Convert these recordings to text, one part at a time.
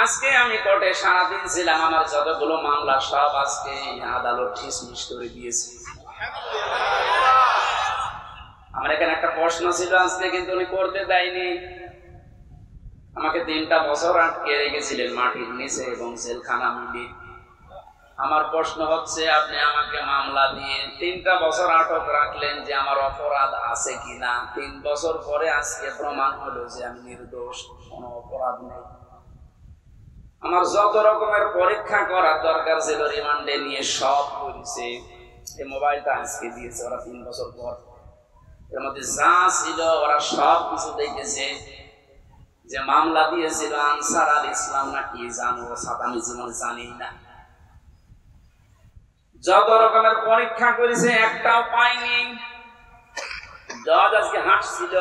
আজকে আমি কোর্টে সারাদিন ছিলাম, আমার যতগুলো মামলা সব আজকে আদালত ডিসমিস করে দিয়েছে। আমার এখানে একটা প্রশ্ন ছিল আজকে, কিন্তু উনি করতে দেয়নি। আমাকে 3টা বছর আটকে রেখেছিলেন মাটির নিচে এবং জেলখানা মিলিয়ে। আমার প্রশ্ন হচ্ছে, আপনি আমাকে মামলা দিয়ে 3টা বছর আটক রাখলেন যে আমার অপরাধ আছে কিনা। 3 বছর পরে আজকে প্রমাণ হলো যে আমি নির্দোষ, কোনো অপরাধ নেই। আমার যত রকমের পরীক্ষা করার দরকার ছিল রিমান্ডে নিয়ে সব করেছে। এই মোবাইলটা আজকে দিয়েছে ওরা 3 বছর পর। এর মধ্যে যা ছিল ওরা সব কিছু দেখেছে। যে মামলা দিয়েছিল আনসার আল ইসলাম না কি জানো, আমি জীবনে জানি না। যত রকমের পরীক্ষা করেছে একটাও পাইনি। জজ আজকে হাসছিল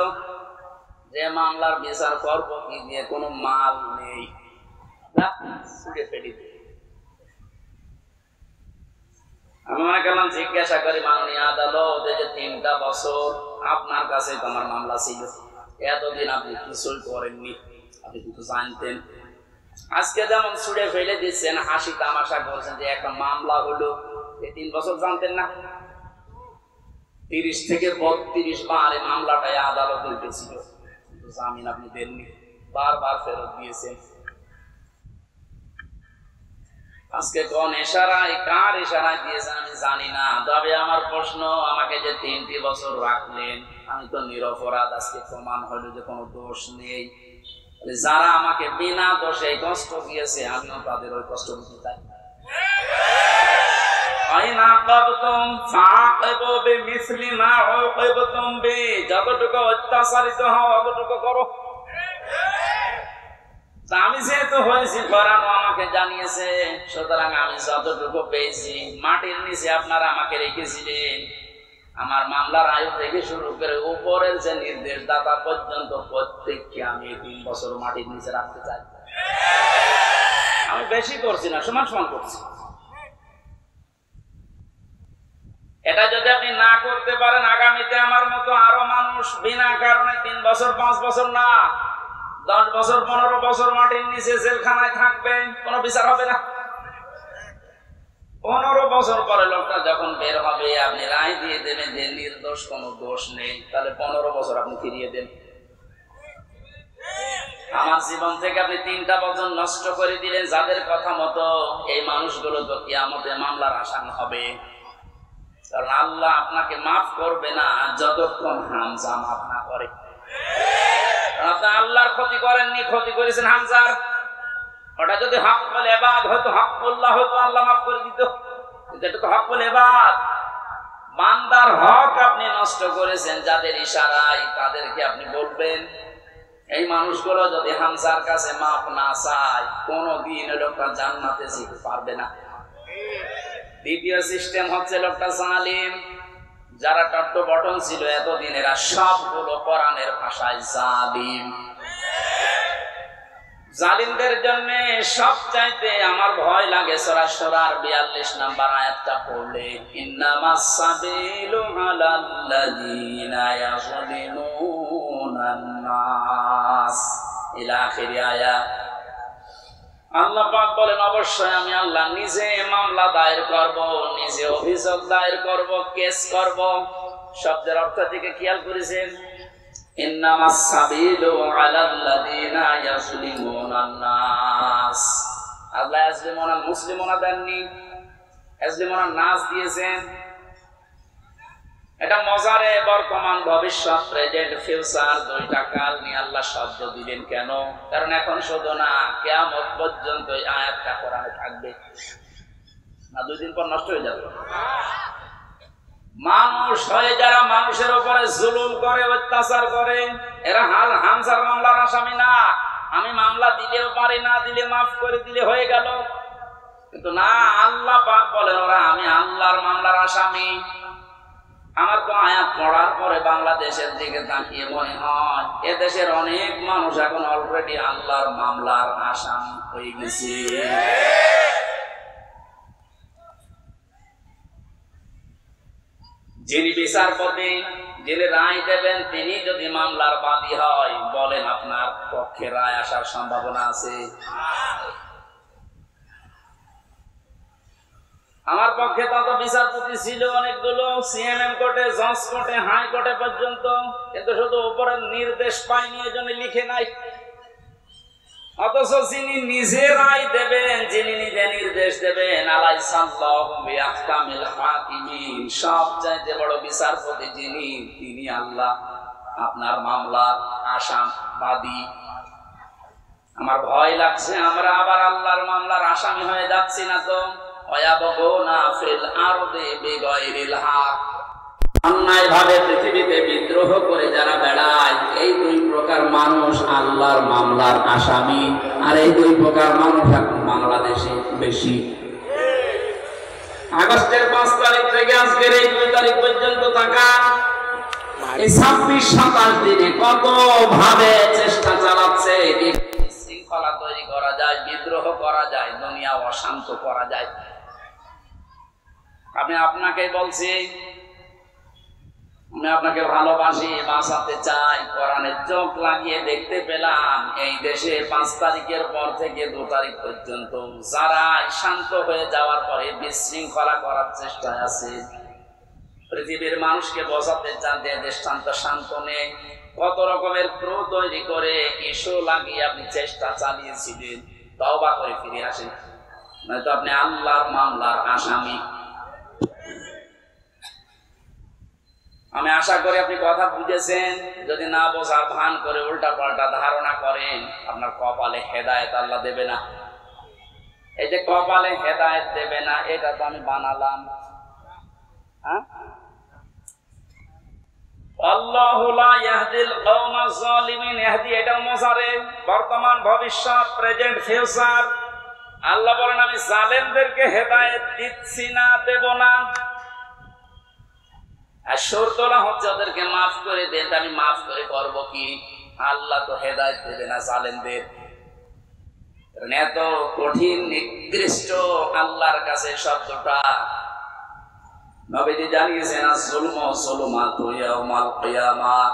যে মামলার বিচার করবো কি দিয়ে, কোনো মাল নেই, ছুড়ে ফেলি। আমি মনে করলাম জিজ্ঞাসা করি, মাননীয় আদালত, এই যে 3টা বছর আপনার কাছে তোমার মামলা ছিল, এতদিন আপনি কিছুই করেননি, আপনি কিন্তু জানতেন। আজকে যেমন ছুড়ে ফেলে দিচ্ছেন, হাসি তামাশা করছেন যে একটা মামলা হলো, এই 3 বছর জানতেন না? 30 থেকে 32 বার এই মামলাটাই আদালতে উঠেছিল, কিন্তু জামিন আপনি দেননি, বারবার ফেরত দিয়েছেন। আজকে কোন ইশারায়, কার ইশারায় দিয়েছেন আমি জানি না। তবে আমার প্রশ্ন, আমাকে যে 3টি বছর রাখলেন, আমি তো নিরপরাধ, আজকে প্রমাণ হলো যে কোনো দোষ নেই। যারা আমাকে বিনা দোষে কষ্ট দিয়েছে, আমিও তাদের ওই কষ্ট দিতে চাই। যতটুকু অত্যাচারিত হও ততটুকু করো। আমি যেহেতু হয়েছি করানো, আমাকে জানিয়েছে, সুতরাং আমি যতটুকু পেয়েছি। মাটির নিচে আপনারা আমাকে রেখেছিলেন, আমার মামলার আয়ু থেকে শুরু করে উপরের যে নির্দেশদাতা পর্যন্ত প্রত্যেককে আমি 3 বছর মাটির নিচে রাখতে চাই। আমি বেশি করছি না, সমান সমান করছি। এটা যদি আপনি না করতে পারেন, আগামীতে আমার মতো আরো মানুষ বিনা কারণে 3 বছর 5 বছর না 10 বছর 15 বছর মাটির নিচে জেলখানায় থাকবে, কোনো বিচার হবে না। 15 বছর পরে লোকটা যখন বের হবে, আপনি রায় দিয়ে দেবেন যে নির্দোষ, কোনো দোষ নেই, তাহলে 15 বছর আপনি ফিরিয়ে দেন। আমার জীবন থেকে আপনি 3টা বছর নষ্ট করে দিলেন, যাদের কথা মতো এই মানুষগুলো তো কিয়ামতে মামলার আসামি হবে। কারণ আল্লাহ আপনাকে মাফ করবে না যতক্ষণ হামজা মাফ না করে। আপনি আল্লাহর ক্ষতি করেননি, ক্ষতি করেছেন হামজার। ওটা যদি হকুল ইবাদ হতো, হকুল্লাহ হতো, আল্লাহ মাফ করে দিত। কিন্তু এটা তো হকুল ইবাদ, বান্দার হক আপনি নষ্ট করেছেন। যাদের ইশারায় তাদেরকে আপনি বলবেন। এই মানুষগুলো যদি হামজার কাছে মাফ না চায়, কোনদিন লোকটা জান্নাতে যেতে পারবে না। দ্বিতীয় সিস্টেম হচ্ছে লোকটা জালিম। যারা টট্ট বটন ছিল এতদিন, এরা সবগুলো কোরআনের ভাষায় জালিম। জালিমদের জন্য সবচাইতে আমার ভয় লাগে সূরা শুরার 42 নম্বর আয়াতটা পড়লে, ইন্নামাস সাবিলু আলাল্লাযিনা ইয়াযলিমুনান নাস ইলা আখির আয়াত। আল্লাহ পাক বলেন, অবশ্যই আমি আল্লাহ নিজে মামলা দায়ের করব, নিজে অভিযোগ দায়ের করব, কেস করব। শব্দের অর্থ থেকে খেয়াল করেছেন, ইন্নামাস সাবিলু আলাল্লাযিনা ইয়াযলিমুনান নাস। আল্লাহ ইয়াযলিমুনাল মুসলিমুনা দেননি, ইয়াযলিমুনান নাস দিয়েছেন। এটা মজারে বর্তমান ভবিষ্যৎ, প্রেজেন্ট ফিউচার, 2টা কাল নিয়ে আল্লাহ শব্দ দিলেন কেন? কারণ এখন শুধু না, কিয়ামত পর্যন্ত এই আয়াতটা কোরআনে থাকবে না, 2 দিন পর নষ্ট হয়ে যাবে। মানুষ হয়ে যারা মানুষের উপরে জুলুম করে, অত্যাচার করে, এরা হামজার মামলার আসামি না। আমি মামলা দিলেও পারি, না দিলে মাফ করে দিলে হয়ে গেল। কিন্তু না, আল্লাহ পাক বলেন ওরা আমি আল্লাহর মামলার আসামি। আমার তো আয়াত পড়ার পরে বাংলাদেশের দিকে তাকিয়ে মনে হয় এদেশের অনেক মানুষ এখন অলরেডি আল্লাহর মামলার আসামি হয়ে গেছে। যিনি বিচারপতি, যিনি রায় দেবেন, তিনি যদি মামলার বাদী হয়, বলেন আপনার পক্ষে রায় আসার সম্ভাবনা আছে? বিচারপতি ছিল অনেকগুলো, সিএমএম কোর্টে, জজ কোর্টে, হাইকোর্টে পর্যন্ত, কিন্তু শুধু উপরের নির্দেশ পায়নি, এজন্য লিখে নাই। অথচ যিনি নিজে রায় দেবেন, যিনি নিজে নির্দেশ দেবেন, আলাইসাল্লাহু বিআহকামিল হাকিমিন, সবচাইতে বড় বিচারপতি যিনি, তিনি আল্লাহ। আপনার মামলার আসামবাদী। আমার ভয় লাগছে আমরা আবার আল্লাহর মামলার আসামি হয়ে যাচ্ছি না তো? ওয়ায়াবগুনা ফিল আরদি বিগাইরিল হক, অন্যায়ভাবে পৃথিবীতে বিদ্রোহ করে যারা বেড়ায়, এই দুই প্রকার মানুষ আল্লাহর মামলার আসামি। আর এই দুই প্রকার মানুষ এখন বাংলাদেশে বেশি। আগস্টের 5 তারিখ থেকে আজকের এই 2 তারিখ পর্যন্ত তাকান, এই 26-27 দিনে কত ভাবে চেষ্টা চালাচ্ছে শৃঙ্খলা তৈরি করা যায়, বিদ্রোহ করা যায়, দুনিয়া অশান্ত করা যায়। আমি আপনাকে বলছি, আমি আপনাকে ভালোবাসি, বাঁচাতে চাই। কোরআনের চোখ লাগিয়ে দেখতে পেলাম এই দেশে 5 তারিখের পর থেকে 2 তারিখ পর্যন্ত যারা শান্ত হয়ে যাওয়ার পরে বিশৃঙ্খলা করার চেষ্টায় আছে, পৃথিবীর মানুষকে বোঝাতে চান যে দেশটা শান্ত নেই, কত রকমের ক্রু তৈরি করে ইস্যু লাগিয়ে আপনি চেষ্টা চালিয়েছিলেন। তওবা করে ফিরে আসেন, নয়তো আপনি আল্লাহর মামলার আসামি। আমি আশা করি আপনি কথা বুঝেছেন। যদি না বোঝার ভান করে উল্টা পাল্টা ধারণা করেন, আপনার কপালে হেদায়েত আল্লাহ দেবে না। এই যে কপালে হেদায়েত দেবে না, এটা তো আমি বানালাম। আল্লাহু লা ইয়াহদিল কওমাজ জালিমিন, ইহদি এটাও মোজারে, বর্তমান, ভবিষ্যৎ, প্রেজেন্ট, ফিউচার। আল্লাহ বলেন আমি জালেমদেরকে হেদায়েত দিচ্ছি না, দেব না। আর শর্তটা হচ্ছে ওদেরকে মাফ করে দেন। আমি মাফ করে করব কি? আল্লাহ তো হেদায়েত দেবে না জালেমদের। এত কঠিন নিকৃষ্ট আল্লাহর কাছে শব্দটা। নবীজি জানিয়েছেন আয-যুলমু যুলুমাতু ইয়াউমাল কিয়ামাহ,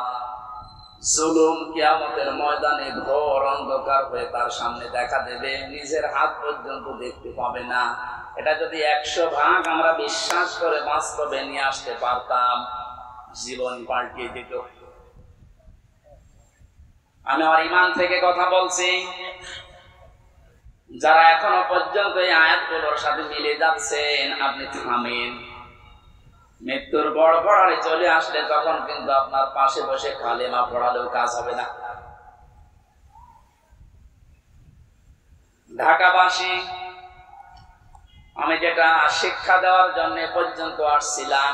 জুলুম কিয়ামতের ময়দানে ঘোর অন্ধকার হয়ে তার সামনে দেখা দেবে, নিজের হাত পর্যন্ত দেখতে পাবে না। এটা যদি 100 ভাগ আমরা বিশ্বাস করে বাস্তবে নিয়ে আসতে পারতাম, জীবন পাল্টিয়ে দিত। আমি আমার ঈমান থেকে কথা বলছি। যারা এখনো পর্যন্ত এই আয়াতগুলোর সাথে মিলে যাচ্ছেন, আপনি থামেন। মৃত্যুর গড়গড়ানি চলে আসলে তখন কিন্তু আপনার পাশে বসে কালেমা পড়ালেও কাজ হবে না। ঢাকাবাসী, আমি যেটা শিক্ষা দেওয়ার জন্য পর্যন্ত আসছিলাম,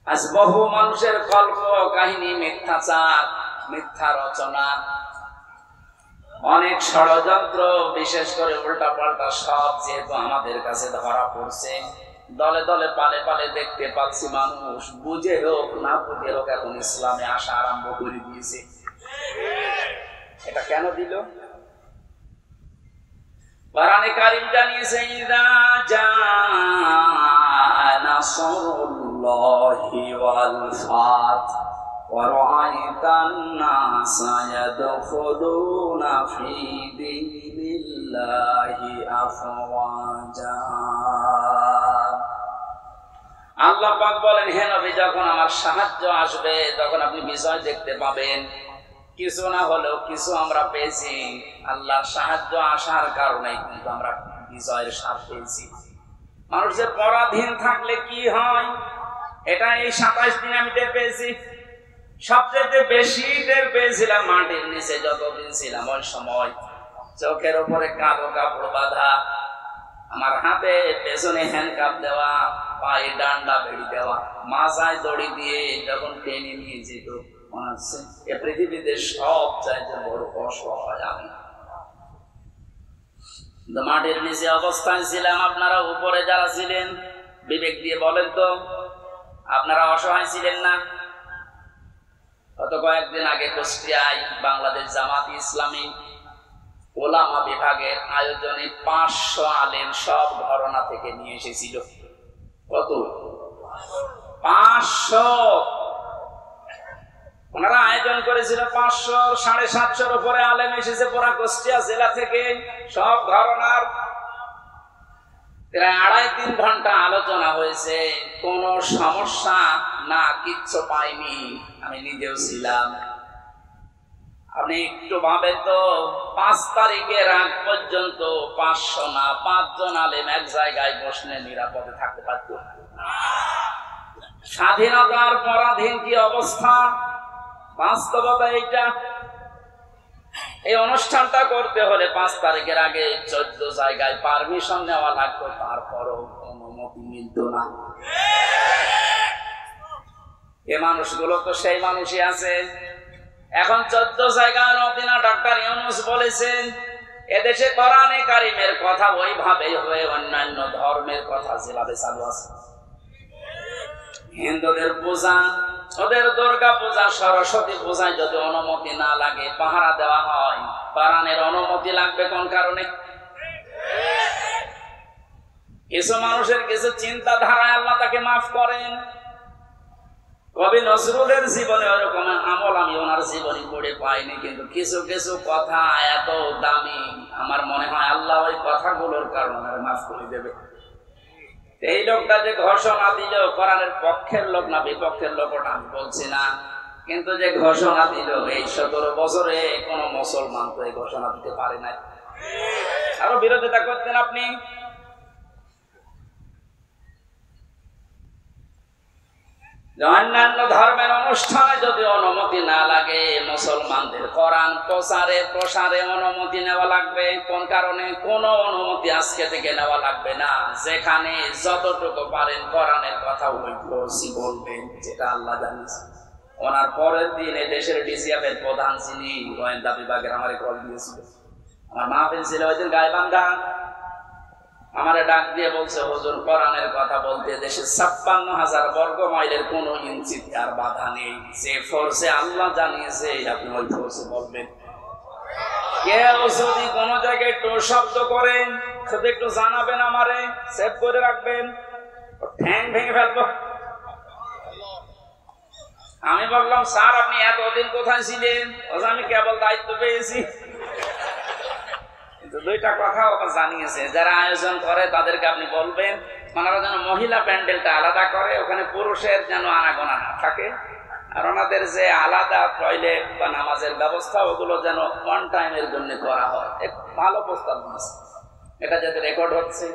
আজ বহু মানুষের কল্প কাহিনী, মিথ্যাচার, মিথ্যা রচনা, অনেক ষড়যন্ত্র, বিশেষ করে উল্টা পাল্টা সব যেহেতু আমাদের কাছে ধরা পড়ছে, দলে দলে পালে পালে দেখতে পাচ্ছি মানুষ বুঝে হোক না বুঝে হোক এখন ইসলামে আসা আরম্ভ করে দিয়েছে। এটা কেন দিল? কোরআনে কারীম জানিয়েছে ইযা জাআ নাসরুল্লাহি ওয়াল ফাত ওয়া রাআইতান নাসা ইয়াদখুলুনা ফি দীনিল্লাহি আফওয়াজা। আল্লাহ পাক বলেন, হে নবী, যখন আমার সাহায্য আসবে তখন আপনি বিজয় দেখতে পাবেন। কিছু না হলেও কিছু আমরা পেয়েছি। আল্লাহর সাহায্য আসার কারণে কিন্তু আমরা বিজয়ের স্বাদ পেয়েছি। মানুষ যে পরাধীন থাকলে কি হয়, এটা এই 27 দিন আমি টের পেয়েছি। সবচেয়ে বেশি টের পেয়েছিলাম মাটির নিচে যতদিন ছিলাম, ওই সময় চোখের উপরে কালো কাপড় বাঁধা, আমার হাতে পেছনে হ্যান্ডকাপ দেওয়া, পায়ে ডান্ডা বেড়ি দেওয়া, মাথায় দড়ি দিয়ে যখন টেনে নিয়ে যেত, মনে হচ্ছে এ পৃথিবীতে সব চাইতে বড় অসহায় আমি। মাটির নিচে অবস্থায় ছিলাম। আপনারা উপরে যারা ছিলেন, বিবেক দিয়ে বলেন তো, আপনারা অসহায় ছিলেন না? গত কয়েকদিন আগে কুষ্টিয়ায় বাংলাদেশ জামাত ইসলামী ওলামা বিভাগের আয়োজনে 500 আলেম সব ঘরানা থেকে নিয়ে এসেছিল। কত? 500। ওনারা আয়োজন করেছিল 500, 750 উপরে আলেম এসেছে পুরা কুষ্টিয়া জেলা থেকে, সব ঘরানার। প্রায় 2.5-3 ঘন্টা আলোচনা হয়েছে, কোনো সমস্যা না, কিচ্ছু পাইনি। আমি নিজেও ছিলাম। আপনি একটু ভাবেন তো, 5 তারিখের আগ পর্যন্ত 500 না 5 জন আলেম এক জায়গায় বসলে নিরাপদে থাকতে পারত? স্বাধীনতার পরাধীন কি অবস্থা, বাস্তবতা এইটা। এই অনুষ্ঠানটা করতে হলে 5 তারিখের আগে 14 জায়গায় পারমিশন নেওয়া লাগতো, তারপরও অনুমতি মিলত না। এ মানুষগুলো তো সেই মানুষই আছে। এখন 14 জায়গায় মদিনা ডক্টর ইউনূস বলেছেন, এদেশে কোরআনে কারিমের কথা ওইভাবেই হয়ে অন্যান্য ধর্মের কথা যেভাবে চালু আছে। হিন্দুদের পূজা, ওদের দুর্গা পূজা, সরস্বতী পূজায় যদি অনুমতি না লাগে, পাহারা দেওয়া হয়, কোরআনের অনুমতি লাগবে কোন কারণে? কিছু মানুষের কিছু চিন্তাধারায় আল্লাহ তাকে মাফ করেন। কবি নজরুলের জীবনে ওরকম আমল আমি ওনার জীবনী পড়ে পাইনি, কিন্তু কিছু কিছু কথা এত দামি, আমার মনে হয় আল্লাহ ওই কথাগুলোর কারণে মাফ করে দেবে। এই লোকটা যে ঘোষণা দিল, কোরআনের পক্ষের লোক না বিপক্ষের লোক ওটা আমি বলছি না, কিন্তু যে ঘোষণা দিল, এই 17 বছরে কোন মুসলমান তো এই ঘোষণা দিতে পারে নাই। আরো বিরোধিতা করতেন আপনি। অন্যান্য ধর্মের অনুষ্ঠানে যদি অনুমতি না লাগে, মুসলমানদের কোরআন প্রসারে অনুমতি নেওয়া লাগবে কোন কারণে? কোন অনুমতি আজকে থেকে নেওয়া লাগবে না। যেখানে যতটুকু পারেন কোরআনের কথা ওই বলবেন, যেটা আল্লাহ জানিয়েছে। ওনার পরের দিন এই দেশের ডিসিএফ এর প্রধান যিনি গোয়েন্দা বিভাগের আমারে কল দিয়েছিল, আমার মাহফিল ছিল ওই দিন গাইবান্ধা, আমারে ডাক দিয়ে বলছে, হুজুর কোরআনের কথা বলতে দেশে 56,000 বর্গ মাইলের কোন ইঞ্চিতে আর বাধা নেই। যে ফোর্সে আল্লাহ জানিয়েছে আপনি ওই ফোর্সে বলবেন। কেউ যদি কোন জায়গায় একটু শব্দ করেন, শুধু একটু জানাবেন, আমারে সেভ করে রাখবেন, ঠ্যাং ভেঙে ফেলবো। আমি বললাম, স্যার আপনি এতদিন কোথায় ছিলেন? আমি কেবল দায়িত্ব পেয়েছি। দুইটা কথা ওকে জানিয়েছে, যারা আয়োজন করে তাদেরকে আপনি বলবেন ওনারা যেন মহিলা প্যান্ডেলটা আলাদা করে, ওখানে পুরুষের যেন আনাগোনা না থাকে, আর ওনাদের যে আলাদা টয়লেট বা নামাজের ব্যবস্থা ওগুলো যেন ওয়ান টাইমের জন্য করা হয়। ভালো প্রস্তাব দিয়েছে, এটা যাতে রেকর্ড হচ্ছে।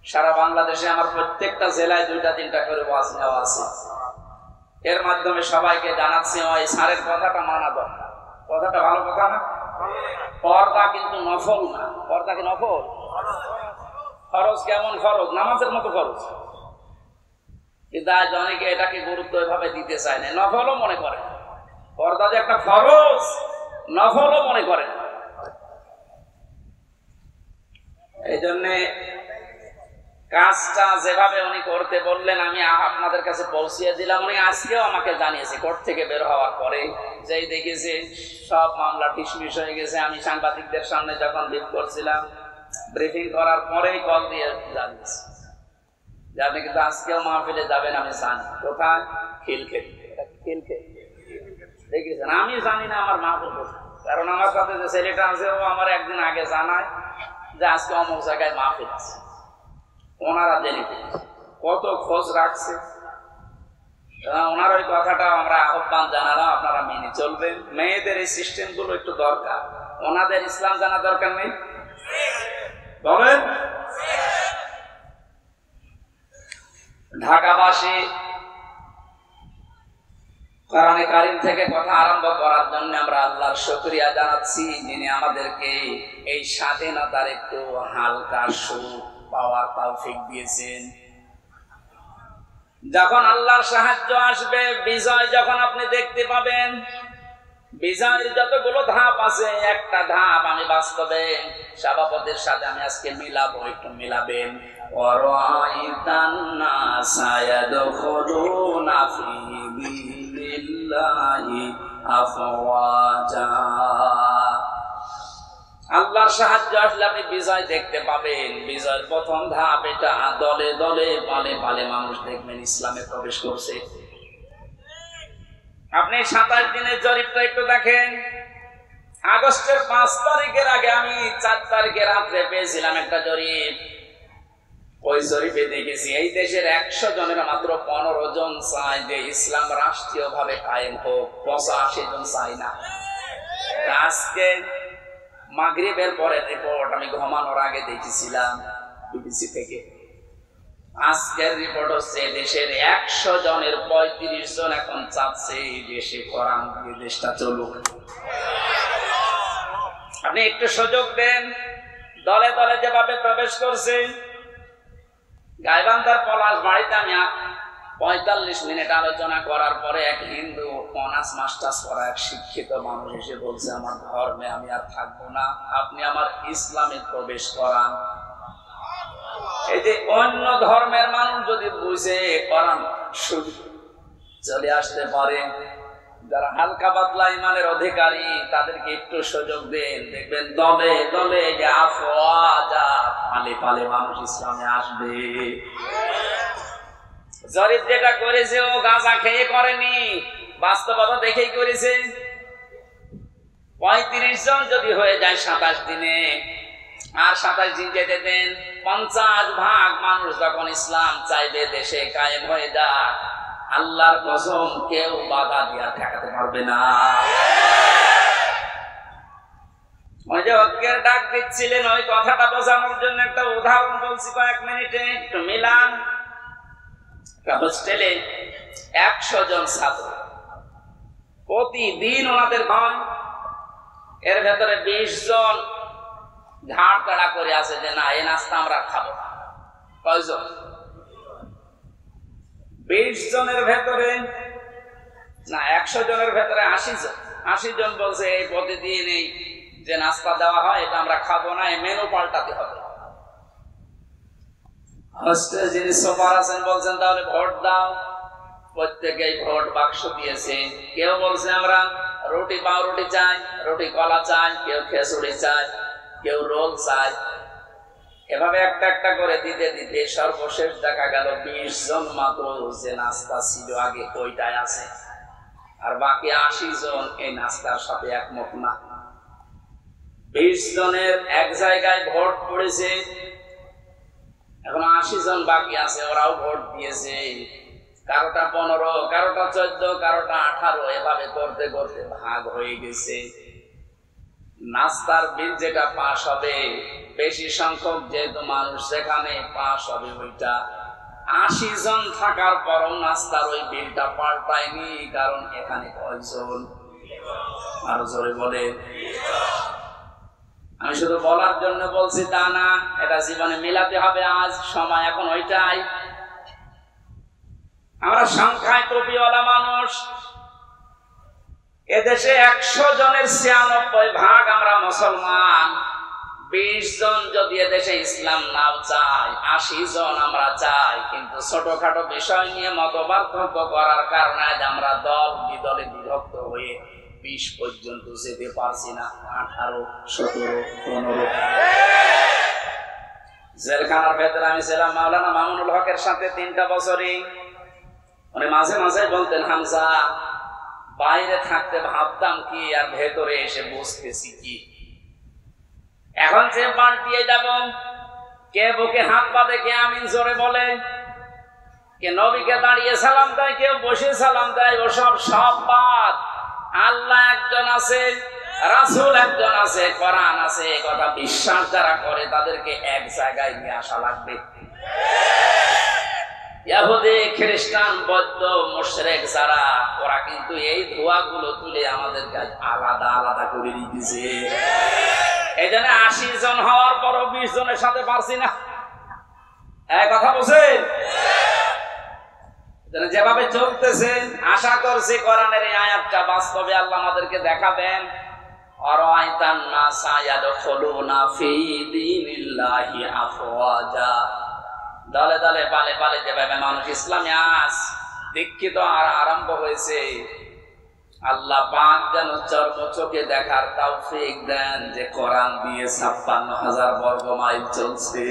সারা বাংলাদেশে আমার প্রত্যেকটা জেলায় 2-3টা করে ওয়াজ নেওয়া আছে। এর মাধ্যমে সবাইকে জানাচ্ছি ওই স্যারের কথাটা মানা দরকার। কথাটা ভালো কথা না? পর্দা কিন্তু নফল না। পর্দা কি নফল? ফরজ। কেমন ফরজ? নামাজের মতো ফরজ। কিন্তু আজ অনেকে এটাকে গুরুত্ব এভাবে দিতে চায় না, নফলও মনে করে। পর্দা যে একটা ফরজ, নফলও মনে করে। এই জন্যে কাজটা যেভাবে উনি করতে বললেন আমি আপনাদের কাছে পৌঁছিয়ে দিলাম। উনি আজকেও আমাকে জানিয়েছে কোর্ট থেকে বের হওয়ার পরে, যেই দেখেছে সব মামলা ডিসমিস হয়ে গেছে। আমি সাংবাদিকদের সামনে যখন ব্রিফ করছিলাম, ব্রিফিং করার পরেই কল দিয়ে জানিয়েছে যে আপনি কিন্তু আজকেও মাহফিলে যাবেন। আমি জানি কোথায়, খিলক্ষেত দেখেছেন। আমি জানি না আমার মাহফিল কোথায়, কারণ আমার সাথে যে ছেলেটা আছে ও আমার একদিন আগে জানায় যে আজকে অমুক জায়গায় মাহফিল আছে। ওনারা জেনে ফেলেছে, কত খোঁজ রাখছে। ওনার ওই কথাটা আমরা আহ্বান জানালাম, আপনারা মেনে চলবেন। মেয়েদের এই সিস্টেম গুলো একটু দরকার, ওনাদের ইসলাম জানা দরকার নেই বলেন। ঢাকাবাসী কোরআনে কারীম থেকে কথা আরম্ভ করার জন্য আমরা আল্লাহর শুকরিয়া জানাচ্ছি, যিনি আমাদেরকে এই স্বাধীনতার একটু হালকা সুখ পাওয়ার তৌফিক দিয়েছেন। যখন আল্লাহর সাহায্য আসবে, বিজয় যখন আপনি দেখতে পাবেন, বিজয়ের যতগুলো ধাপ আছে, একটা ধাপ আমি বাস্তবে সভাপতির সাথে আমি আজকে মিলাবো, একটু মিলাবেন। আল্লাহর সাহায্য আসলে আপনি বিজয় দেখতে পাবেন। বিজয়ের প্রথম ধাপ এটা, দলে দলে পালে পালে মানুষ দেখবেন ইসলামে প্রবেশ করছে। আপনি 27 দিনের জরিপটা একটু দেখেন। আগস্টের 5 তারিখের আগে আমি 4 তারিখে রাত্রে পেয়েছিলাম একটা জরিপ। ওই জরিপে দেখেছি এই দেশের 100 জনের মাত্র 15 জন চায় যে ইসলাম রাষ্ট্রীয় ভাবে কায়েম হোক, 85 জন চায় না। আজকে মাগরিবের পরে রিপোর্ট আমি ঘুমানোর আগে দেখেছিলাম বিবিসি থেকে। আজকের রিপোর্ট হচ্ছে দেশের 100 জনের 35 জন এখন চাচ্ছে দেশে কোরআন দিয়ে দেশটা চলুক। আপনি একটু সুযোগ দেন, দলে দলে যেভাবে প্রবেশ করছে। গাইবান্ধার পলাশ বাড়িতে আমি 45 মিনিট আলোচনা করার পরে এক হিন্দু অনার্স মাস্টার্স করা এক শিক্ষিত মানুষ এসে বলছে, আমার ধর্মে আমি আর থাকবো না, আপনি আমার ইসলামে প্রবেশ করান। এই যে অন্য ধর্মের মানুষ যদি বুঝে কোরআন চলে আসতে পারে, যারা হালকা পাতলা ইমানের অধিকারী তাদেরকে একটু সুযোগ দেন, দেখবেন দলে দলে যে আফওয়াজা পালে পালে মানুষ ইসলামে আসবে। জরিপ যেটা করেছে ও গাঁজা খেয়ে করেনি, বাস্তবতা দেখেই করেছে। 35 জন যদি হয়ে যায় 27 দিনে, আর 27 দিন যেতে দেন, 50% মানুষ যখন ইসলাম চাইবে দেশে কায়েম হয়ে যাক, আল্লাহর কসম কেউ বাধা দিয়া ঠেকাতে পারবে না। ওই যে অজ্ঞের ডাক দিচ্ছিলেন, ওই কথাটা বোঝানোর জন্য একটা উদাহরণ বলছি কয়েক মিনিটে, একটু মিলান। হোস্টেলে 100 জন ছাত্র, প্রতিদিন ওনাদের হয়, এর ভেতরে 20 জন ঝাড় তাড়া করে আছে যে না, এই নাস্তা আমরা খাবো না। কয়জন? 20 জনের ভেতরে না, 100 জনের ভেতরে 80 জন। 80 জন বলছে এই প্রতিদিন এই যে নাস্তা দেওয়া হয় এটা আমরা খাবো না, এই মেনু পাল্টাতে হবে। হোস্টেল যিনি সুপার আছেন বলছেন তাহলে ভোট দাও। প্রত্যেকেই ভোট বাক্স দিয়েছে। কেউ বলছে আমরা রুটি পাউরুটি চাই, রুটি কলা চাই, কেউ খেসুড়ি চাই, কেউ রোল চাই। এভাবে একটা একটা করে দিতে দিতে সর্বশেষ দেখা গেল 20 জন মাত্র যে নাস্তা ছিল আগে ওইটাই আছে, আর বাকি 80 জন এই নাস্তার সাথে একমত না। 20 জনের এক জায়গায় ভোট পড়েছে, এখন 80 জন বাকি আছে, ওরাও ভোট দিয়েছে। কারোটা 15, কারোটা 14, কারোটা 18, এভাবে করতে করতে ভাগ হয়ে গেছে। নাস্তার বিল যেটা পাস হবে, বেশি সংখ্যক যেহেতু মানুষ সেখানে পাস হবে ওইটা। 80 জন থাকার পরও নাস্তার ওই বিলটা পাল্টায়নি, কারণ এখানে কয়জন? আরো জোরে বলে। আমি শুধু বলার জন্য বলছি তা না, এটা জীবনে মিলাতে হবে। আজ সময় এখন ওইটাই। আমরা সংখ্যায় টুপিওয়ালা মানুষ, এদেশে 100 জনের 96% আমরা মুসলমান। 20 জন যদি এদেশে ইসলাম নাও চাই, 80 জন আমরা চাই, কিন্তু ছোটখাটো বিষয় নিয়ে মতপার্থক্য করার কারণে আমরা দল বিদলে বিভক্ত হয়ে 20 পর্যন্ত যেতে পারছি না। 18, 17, 15। জেলখানার ভেতরে আমি ছিলাম মাওলানা মামুনুল হকের সাথে 3টা বছরই। উনি মাঝে মাঝে বলতেন, হামজা বাইরে থাকতে ভাবতাম কি আর ভেতরে এসে বসতেছি কি। এখন যে পাল্টিয়ে যাব, কে বুকে হাত বাঁধে, কে আমিন জোরে বলে, কে নবীকে দাঁড়িয়ে সালাম দেয়, কেউ বসে সালাম দেয়, ওসব সব বাদ। আল্লাহ একজন আছে, রাসূল একজন আছে, কোরআন আছে, কথা বিশ্বাস যারা করে তাদেরকে এক জায়গায় নিয়ে আসা লাগবে। ইহুদি, খ্রিস্টান, বৌদ্ধ, মুশরিক যারা, ওরা কিন্তু এই ধোঁয়াগুলো তুলে আমাদের কাছে আলাদা আলাদা করে দিতেছে। এই জন্য 80 জন হওয়ার পরও 20 জনের সাথে পারছি না। এক কথা বলছেন? যেভাবে চলতেছে, আশা করছি কোরআনের এই আয়াতটা বাস্তবে আল্লাহ আমাদেরকে দেখাবেন। আরাআইতান নাসা ইয়াদখুলুনা ফি দীনিল্লাহি আফওয়াজা। দলে দলে পালে পালে যেভাবে মানুষ ইসলামে আজ দীক্ষিত আর আরম্ভ হয়েছে, আল্লাহ পাক যেন চর্মচোখে দেখার তৌফিক দেন যে কোরআন দিয়ে 56,000 বর্গ মাইল চলছে।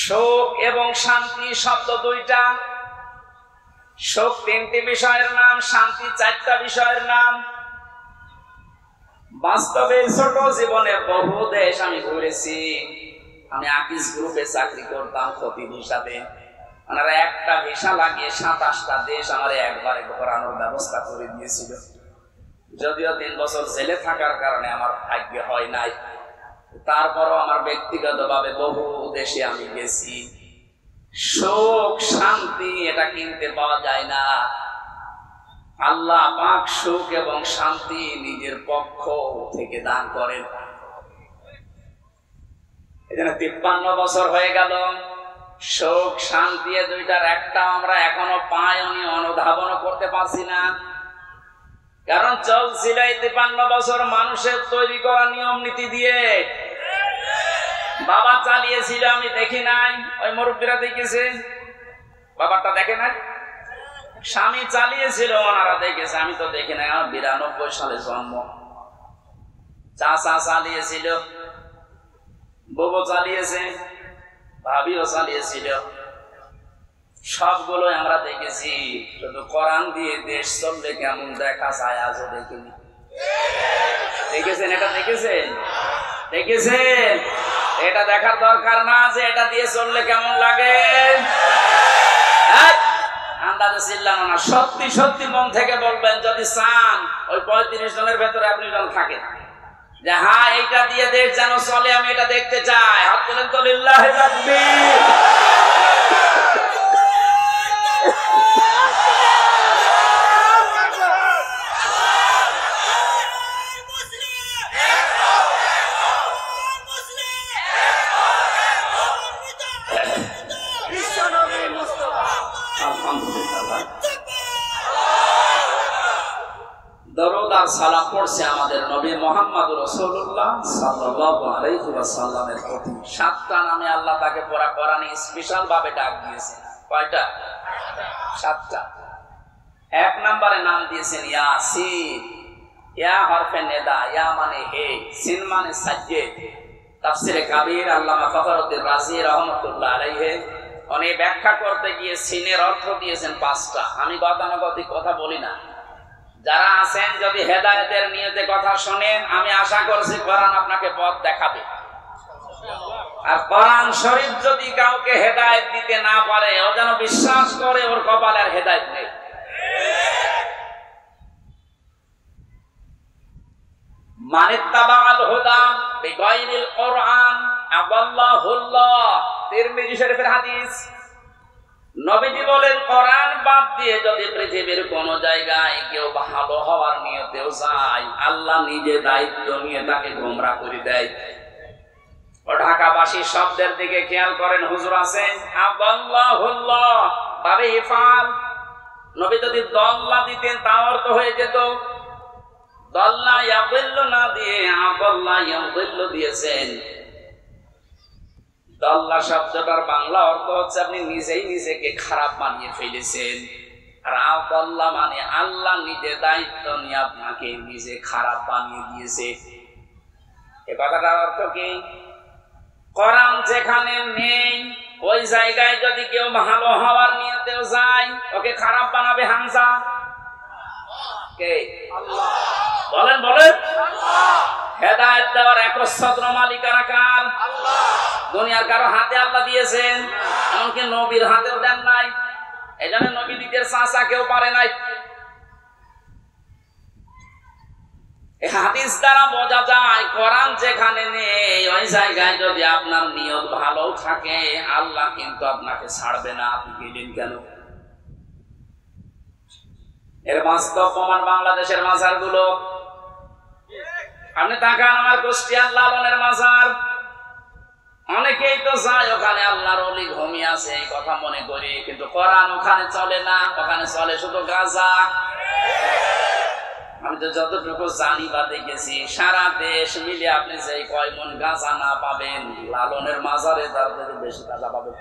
শোক এবং শান্তি শব্দ দুইটা। শোক 3টি বিষয়ের নাম, শান্তি 4টা বিষয়ের নাম। বাস্তবে ছোট জীবনে বহু দেশ আমি ঘুরেছি। আমি আকিস গ্রুপে চাকরি করতাম খতিব হিসাবে। ওনারা একটা ভিসা লাগিয়ে 27টা দেশ আমার একবারে ঘোরানোর ব্যবস্থা করে দিয়েছিল। যদিও 3 বছর জেলে থাকার কারণে আমার ভাগ্য হয় নাই, তারপরও আমার ব্যক্তিগতভাবে বহু দেশে আমি গেছি। সুখ শান্তি এটা কিনতে পাওয়া যায় না। আল্লাহ পাক সুখ এবং শান্তি নিজের পক্ষ থেকে দান করেন। এজন্য 53 বছর হয়ে গেল, সুখ শান্তি দুইটার একটা আমরা এখনো পাইনি, অনুধাবনও করতে পারছি না। কারণ চলছিল 53 বছর মানুষের তৈরি করা নিয়ম নীতি দিয়ে। বাবা চালিয়েছিল, আমি দেখি নাই, ওই মুরব্বীরা দেখেছে। বাবাটা দেখে নাই, স্বামী চালিয়েছিল, ওনারা দেখেছে, আমি তো দেখি নাই। আমার 92 সালে জন্ম। চাচা চালিয়েছিল, বউ চালিয়েছে, ভাবিও চালিয়েছিল, সবগুলো আমরা দেখেছি। শুধু কোরআন দিয়ে দেশ চললে কেমন দেখা যায় আজও দেখিনি। দেখেছেন? এটা দেখেছেন? দেখেছেন? এটা দেখার দরকার না যে এটা দিয়ে চললে কেমন লাগে। আন্দাজে চিল্লানো না, সত্যি সত্যি মন থেকে বলবেন। যদি চান ওই 35 জনের ভেতরে আপনি জন থাকেন যে হ্যাঁ এইটা দিয়ে দেশ যেন চলে, আমি এটা দেখতে চাই, হাত তুলেন তো। লিল্লাহি তাকবীর। দরুদ আর সালাম পড়ছে আমাদের নবী মুহাম্মদ রাসূলুল্লাহ সাল্লাল্লাহু আলাইহি ওয়াসাল্লামের প্রতি। 7টা নামে আল্লাহ তাকে পুরা কোরআনে স্পেশাল ভাবে ডাক দিয়েছেন। কয়টা? 7টা। 1 নম্বরে নাম দিয়েছেন ইয়াসিন। ইয়া হরফে নেদা, ইয়া মানে হে, সিন মানে সাজ্জেদ। তাফসীরে কাবীর আল্লামা ফখরুদ্দিন রাজি রাহমাতুল্লাহ আলাইহি উনি ব্যাখ্যা করতে গিয়ে সিনের অর্থ দিয়েছেন 5টা। আমি গতানুগতিক কথা বলি না। যারা আছেন যদি হেদায়েতের নিয়তে কথা শোনেন, আমি আশা করছি কোরআন আপনাকে পথ দেখাবে। আর কোরআন শরীফ যদি কাউকে হেদায়েত দিতে না পারে, ও যেন বিশ্বাস করে ওর কপালে আর হেদায়েত নেই। মানিত্তাবাল হুদা বিগাইরিল কোরআন আদাল্লাহুল্লাহ। তিরমিজি শরীফের হাদিস। নবীজি বলেন, কোরআন বাদ দিয়ে যদি পৃথিবীর কোন জায়গায় কেউ ভালো হওয়ার নিয়তেও যায়, আল্লাহ নিজে দায়িত্ব নিয়ে তাকে গোমরাহ করে দেয়। ও ঢাকাবাসী শব্দের দিকে খেয়াল করেন, হুজুর আছেন। আদাল্লাহুল্লাহ ভাবে ইফাল। নবী যদি দল্লা দিতেন তা অর্থ হয়ে যেত। দল্লা ইয়াদিল্লু না দিয়ে আদাল্লা ইয়াদিল্লু দিয়েছেন। দল্লা শব্দটার বাংলা অর্থ হচ্ছে আপনি নিজেই নিজেকে খারাপ বানিয়ে ফেলেছেন। আর আদাল্লা মানে আল্লাহ নিজে দায়িত্ব নিয়ে আপনাকে নিজে খারাপ বানিয়ে দিয়েছে। এ কথাটার অর্থ কি? কোরআন যেখানে নেই ওই জায়গায় যদি কেউ ভালো হওয়ার নিয়তেও যায়, ওকে খারাপ বানাবে হামজা কে? আল্লাহ। বলেন বলেন। হেদায়েত দেওয়ার একচ্ছত্র মালিকানা কার? আল্লাহ। দুনিয়ার কারো হাতে আল্লাহ দিয়েছেন, এমনকি নবীর হাতেও দেন নাই। এই জন্য নবী দিতে চাচা কেউ পারে নাই। এই হাদিস দ্বারা বোঝা যায় কোরআন যেখানে নেই ওই জায়গায় যদি আপনার নিয়ত ভালো থাকে, আল্লাহ কিন্তু আপনাকে ছাড়বে না। আপনি গেলেন কেন? এর বাস্তব প্রমাণ বাংলাদেশের মাজার গুলো। আপনি তাকান, আমার কুষ্টিয়ার লালনের মাজার। অনেকেই তো যায় ওখানে আল্লাহর ওলি ঘুমিয়ে আছে এই কথা মনে করি, কিন্তু কোরআন ওখানে চলে না। ওখানে চলে শুধু গাঁজা। আমি তো যতটুকু জানি বা দেখেছি, সারা দেশ মিলে আপনি যে কয় মন গাঁজা না পাবেন, লালনের মাজারে তার থেকে বেশি গাঁজা পাবেন।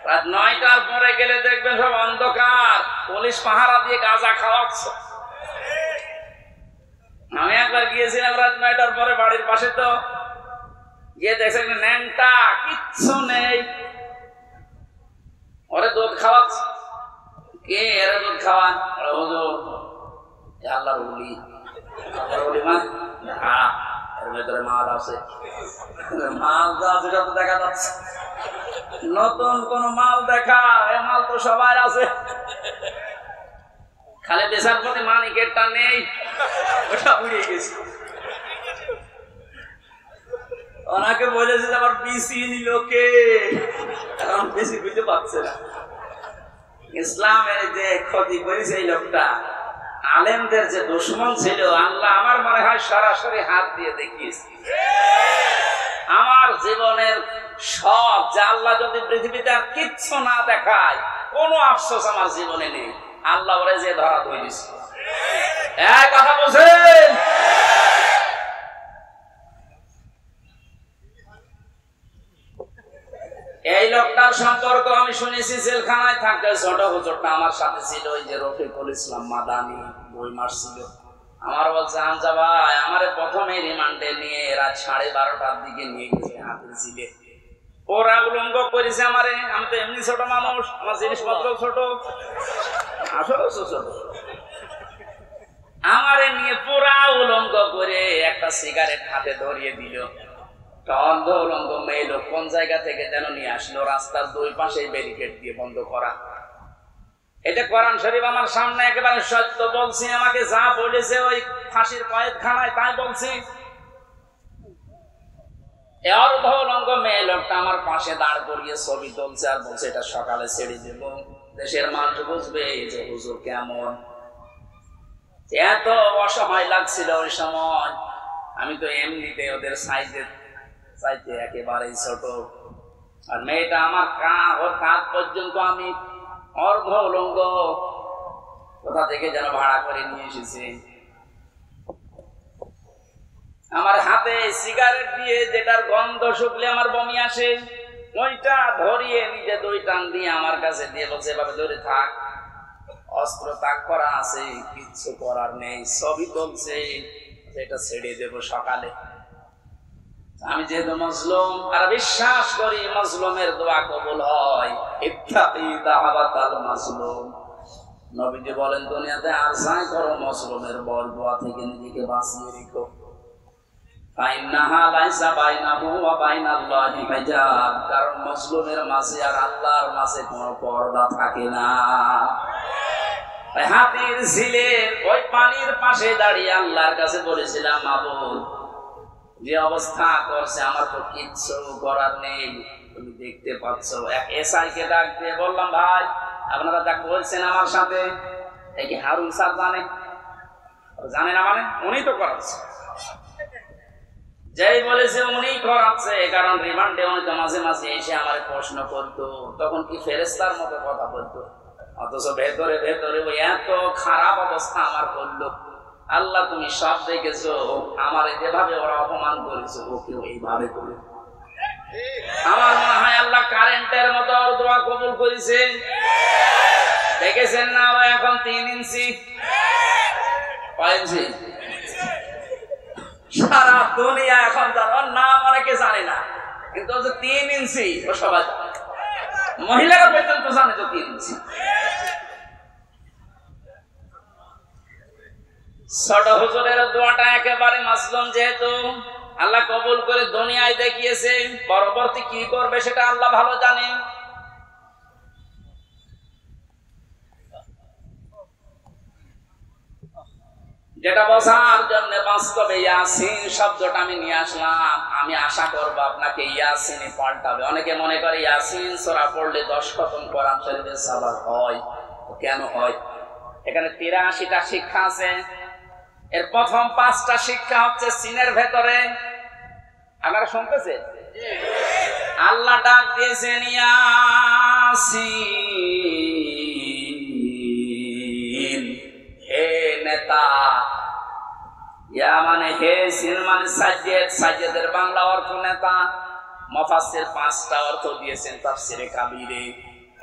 রাত 9টার পরে গেলে দেখবেন সব অন্ধকার, পুলিশ পাহারা দিয়ে গাঁজা খাওয়াচ্ছে। আমি একবার গিয়েছিলাম রাত 9টার পরে বাড়ির পাশে, তো গিয়ে দেখছেন ন্যাংটা, কিচ্ছু নেই, ওরে দুধ খাওয়াচ্ছে। কে এর দুধ খাওয়ান? হুজুর আল্লাহর ওলি। আল্লাহর ওলি এর ভেতরে মাল আছে, মাল যা আছে সব তো দেখা যাচ্ছে। নতুন কোন মাল দেখা, এ মাল তো সবার আছে, খালি বেচার প্রতি মানিকেরটা নেই, ওটা উড়িয়ে গেছে। ওনাকে বলেছে যে আমার পিসি নিল কে, কারণ বেশি বুঝতে পারছে না। ইসলামের যে ক্ষতি করেছে এই লোকটা, আলেমদের যে দুশ্মন ছিল, আল্লাহ আমার মনে হয় সরাসরি হাত দিয়ে দেখিয়েছে। আমার জীবনের সব যে আল্লাহ যদি পৃথিবীতে আর কিচ্ছু না দেখায়, কোনো আফসোস আমার জীবনে নেই, আল্লাহ ওরে যে ধরা ধরে দিচ্ছে। এক কথা বলছেন। এই লোকটার সম্পর্ক আমি শুনেছি জেলখানায় থাকতে ছোট হুজুরটা আমার সাথে ছিল, ওই যে রফিকুল ইসলাম মাদানি, 2 মাস ছিল। আমার বলছে হামজা ভাই, আমারে প্রথমে রিমান্ডে নিয়ে রাত 12:30টার দিকে নিয়ে গেছে হাতের ছিলে, ওরা উলঙ্গ করেছে আমারে। আমি তো এমনি ছোট মানুষ, আমার জিনিসপত্র ছোট, আসলে ছোট। আমারে নিয়ে পুরা উলঙ্গ করে একটা সিগারেট হাতে ধরিয়ে দিল। অন্ধ উলঙ্গ মেয়ে লোক কোন জায়গা থেকে যেন নিয়ে আসলো, রাস্তার 2 পাশে ব্যারিকেড দিয়ে বন্ধ করা। এটা কোরআন শরীফ আমার সামনে, একেবারে সত্য বলছি। আমাকে যা বলেছে ওই ফাঁসির কয়েদখানায় তাই বলছি। অর্ধ উলঙ্গ মেয়ে লোকটা আমার পাশে দাঁড় করিয়ে ছবি তুলছে আর বলছে এটা সকালে ছেড়ে দেব, দেশের মানুষ বুঝবে যে হুজুর কেমন। এত অসহায় লাগছিল ওই সময়। আমি তো এমনিতে ওদের সাইজে চাইতে একেবারেই ছোট, আর মেয়েটা আমার ওর কাঁধ পর্যন্ত আমি অর্ধ উলঙ্গ, কোথা থেকে যেন ভাড়া করে নিয়ে এসেছে। আমার হাতে সিগারেট দিয়ে, যেটার গন্ধ শুকলে আমার বমি আসে, ওইটা ধরিয়ে নিজে 2 টান দিয়ে আমার কাছে দিয়ে বলছে এভাবে ধরে থাক, অস্ত্র তাক করা আছে, কিচ্ছু করার নেই। ছবি তুলছে, এটা ছেড়ে দেব সকালে। আমি যেহেতু মজলুম আর বিশ্বাস করি মজলুমের দোয়া কবুল হয়, ইত্তাকি দাওয়াতাল মাজলুম। নবীজি বলেন দুনিয়াতে আর যাই করো মজলুমের বরদোয়া থেকে নিজেকে বাঁচিয়ে রেখো। ফাইন্নাহা লাইসা বাইনাহু ওয়া বাইনাল্লাহি হিজাব, কারণ মজলুমের মাঝে আর আল্লাহর মাঝে কোনো পর্দা থাকে না। হাতির ঝিলে ওই পানির পাশে দাঁড়িয়ে আল্লাহর কাছে বলেছিলাম, মাবুদ যে অবস্থা করছে আমার তো কিচ্ছু করার নেই, তুমি দেখতে পাচ্ছ। এক এসআই কে ডাক দিয়ে বললাম, ভাই আপনারা যা করছেন আমার সাথে, এই কি হারুন স্যার জানে না? মানে উনি তো করাচ্ছে, যেই বলেছে উনি করাচ্ছে। কারণ রিমান্ডে উনি তো মাঝে মাঝে এসে আমার প্রশ্ন করতো, তখন কি ফেরেশতার মতো কথা বলতো, অথচ ভেতরে ভেতরে ওই এত খারাপ অবস্থা আমার করলো। আল্লাহ তুমি সব দেখেছো, আমার যেভাবে ওরা অপমান করেছে ওকেও এইভাবে করে। আমার মনে হয় আল্লাহ কারেন্টের মতো দোয়া কবুল করেছে। দেখেছেন না, ও এখন 3 ইঞ্চি, কয় ইঞ্চি? সারা দুনিয়া এখন তার নাম অনেকে জানে না, কিন্তু 3 ইঞ্চি ও সবাই জানে, মহিলারা পর্যন্ত জানে তো 3 ইঞ্চি। ছোট হুজুরের দোয়াটা একেবারে মাসলুম, যেহেতু আল্লাহ কবুল করে দুনিয়ায় দেখিয়েছে, পরবর্তী কি করবে সেটা আল্লাহ ভালো জানেন। যেটা বোঝার জন্য বাস্তবে ইয়াসিন শব্দটা আমি নিয়ে আসলাম। আমি আশা করবো আপনাকে ইয়াসিনে পাল্টাবে। অনেকে মনে করে ইয়াসিন সূরা পড়লে 10 খতম কোরআন শরীফের সওয়াব হয়। কেন হয়? এখানে 83টা শিক্ষা আছে। এর প্রথম 5টা শিক্ষা হচ্ছে সিনের ভেতরে। আপনারা শুনতেছেন? আল্লাহ ডাক দিয়েছেন ইয়াসিন, হে নেতা। ইয়া মানে হে, সিন মানে সাজ্জেদ, সাজ্জেদের বাংলা অর্থ নেতা। মুফাসসির 5টা অর্থ দিয়েছেন তাফসিরে কাবীরে।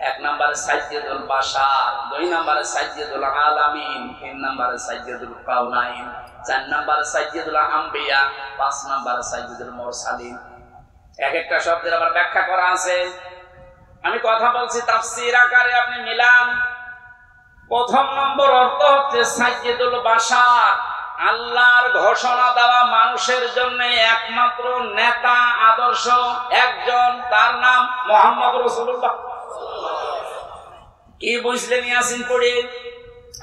1 নম্বরে সাজ্জেদুল বাশার, 2 নম্বরে সাজ্জেদুল আলামিন, 3 নম্বরে সাজ্জেদুল কাউনাইন, 4 নম্বরে সাজ্জেদুল আম্বিয়া, 5 নম্বরে সাজ্জেদুল মুরসালিন। এক একটা শব্দের আবার ব্যাখ্যা করা আছে। আমি কথা বলছি তাফসীর আকারে, আপনি মিলান। প্রথম নম্বর অর্থ হচ্ছে সাজ্জেদুল বাশার, আল্লাহর ঘোষণা দেওয়া মানুষের জন্য একমাত্র নেতা আদর্শ একজন, তার নাম মুহাম্মদ রাসূলুল্লাহ। কি বুঝলেন ইয়াসিন পড়ে?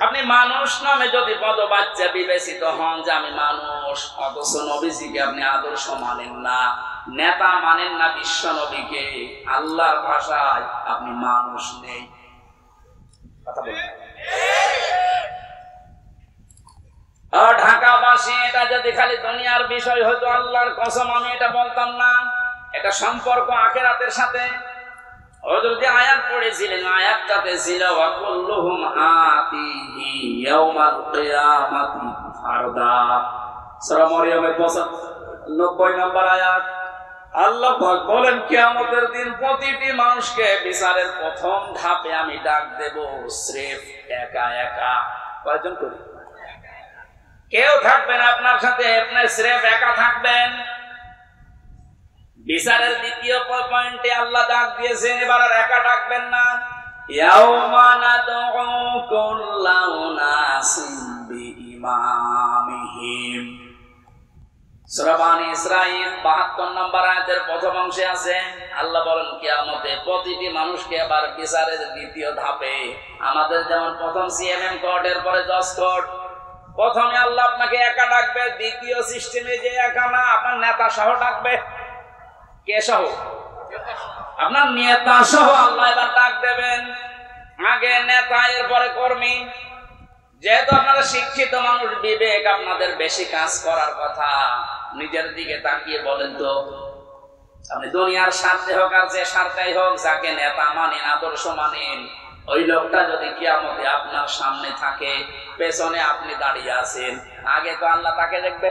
আপনি মানুষ নামে যদি পদবাচ্চা বিবেচিত হন যে আমি মানুষ, অথচ নবীজিকে আপনি আদর্শ মানেন না, নেতা মানেন না বিশ্ব নবীকে, আল্লাহর ভাষায় আপনি মানুষ নেই। কথা বলেন। ঢাকাবাসী, এটা যদি খালি দুনিয়ার বিষয় হতো, আল্লাহর কসম আমি এটা বলতাম না। এটা সম্পর্ক আখিরাতের সাথে। হযরত আয়াত পড়েছিলেন, আয়াতটাতে ছিল ওয়া কুল্লুহুম আতিহি ইয়াউমাল কিয়ামাতি ফারদা। সূরা মরিয়মের 90 নম্বর আয়াত। আল্লাহ পাক বলেন কিয়ামতের দিন প্রতিটি মানুষকে বিচারের প্রথম ধাপে আমি ডাক দেব স্রেফ একা একা। কয়জন করি? কেউ থাকবেন আপনার সাথে, আপনি স্রেফ একা থাকবেন। বিচারের দ্বিতীয় পয়েন্টে আল্লাহ ডাক দিয়েছেন, এবার আর একা ডাকবেন না। ইয়াউমা নাদউ কুল্লা উনাসিন বিইমামিহিম। সূরা বানী ইসরাঈল 72 নম্বর আয়াতের প্রথম অংশে আছে, আল্লাহ বলেন কিয়ামতে প্রতিটি মানুষকে আবার বিচারের দ্বিতীয় ধাপে, আমাদের যেমন প্রথম সিএমএম কোড, এর পরে জজ কোড, প্রথমে আল্লাহ আপনাকে একা ডাকবে, দ্বিতীয় সিস্টেমে যে একা না, আপনার নেতা সহ ডাকবে। কে সহ? আপনার নেতা সহ আল্লাহ এবার ডাক দেবেন। আগে নেতা, এরপরে কর্মী। যেহেতু আপনারা শিক্ষিত মানুষ, বিবেক আপনাদের বেশি কাজ করার কথা, নিজের দিকে তাকিয়ে বলেন তো, আপনি দুনিয়ার স্বার্থে হোক আর যে স্বার্থেই হোক, যাকে নেতা মানেন, আদর্শ মানেন, ওই লোকটা যদি কিয়ামতে আপনার সামনে থাকে, পেছনে আপনি দাঁড়িয়ে আছেন, আগে তো আল্লাহ তাকে দেখবে।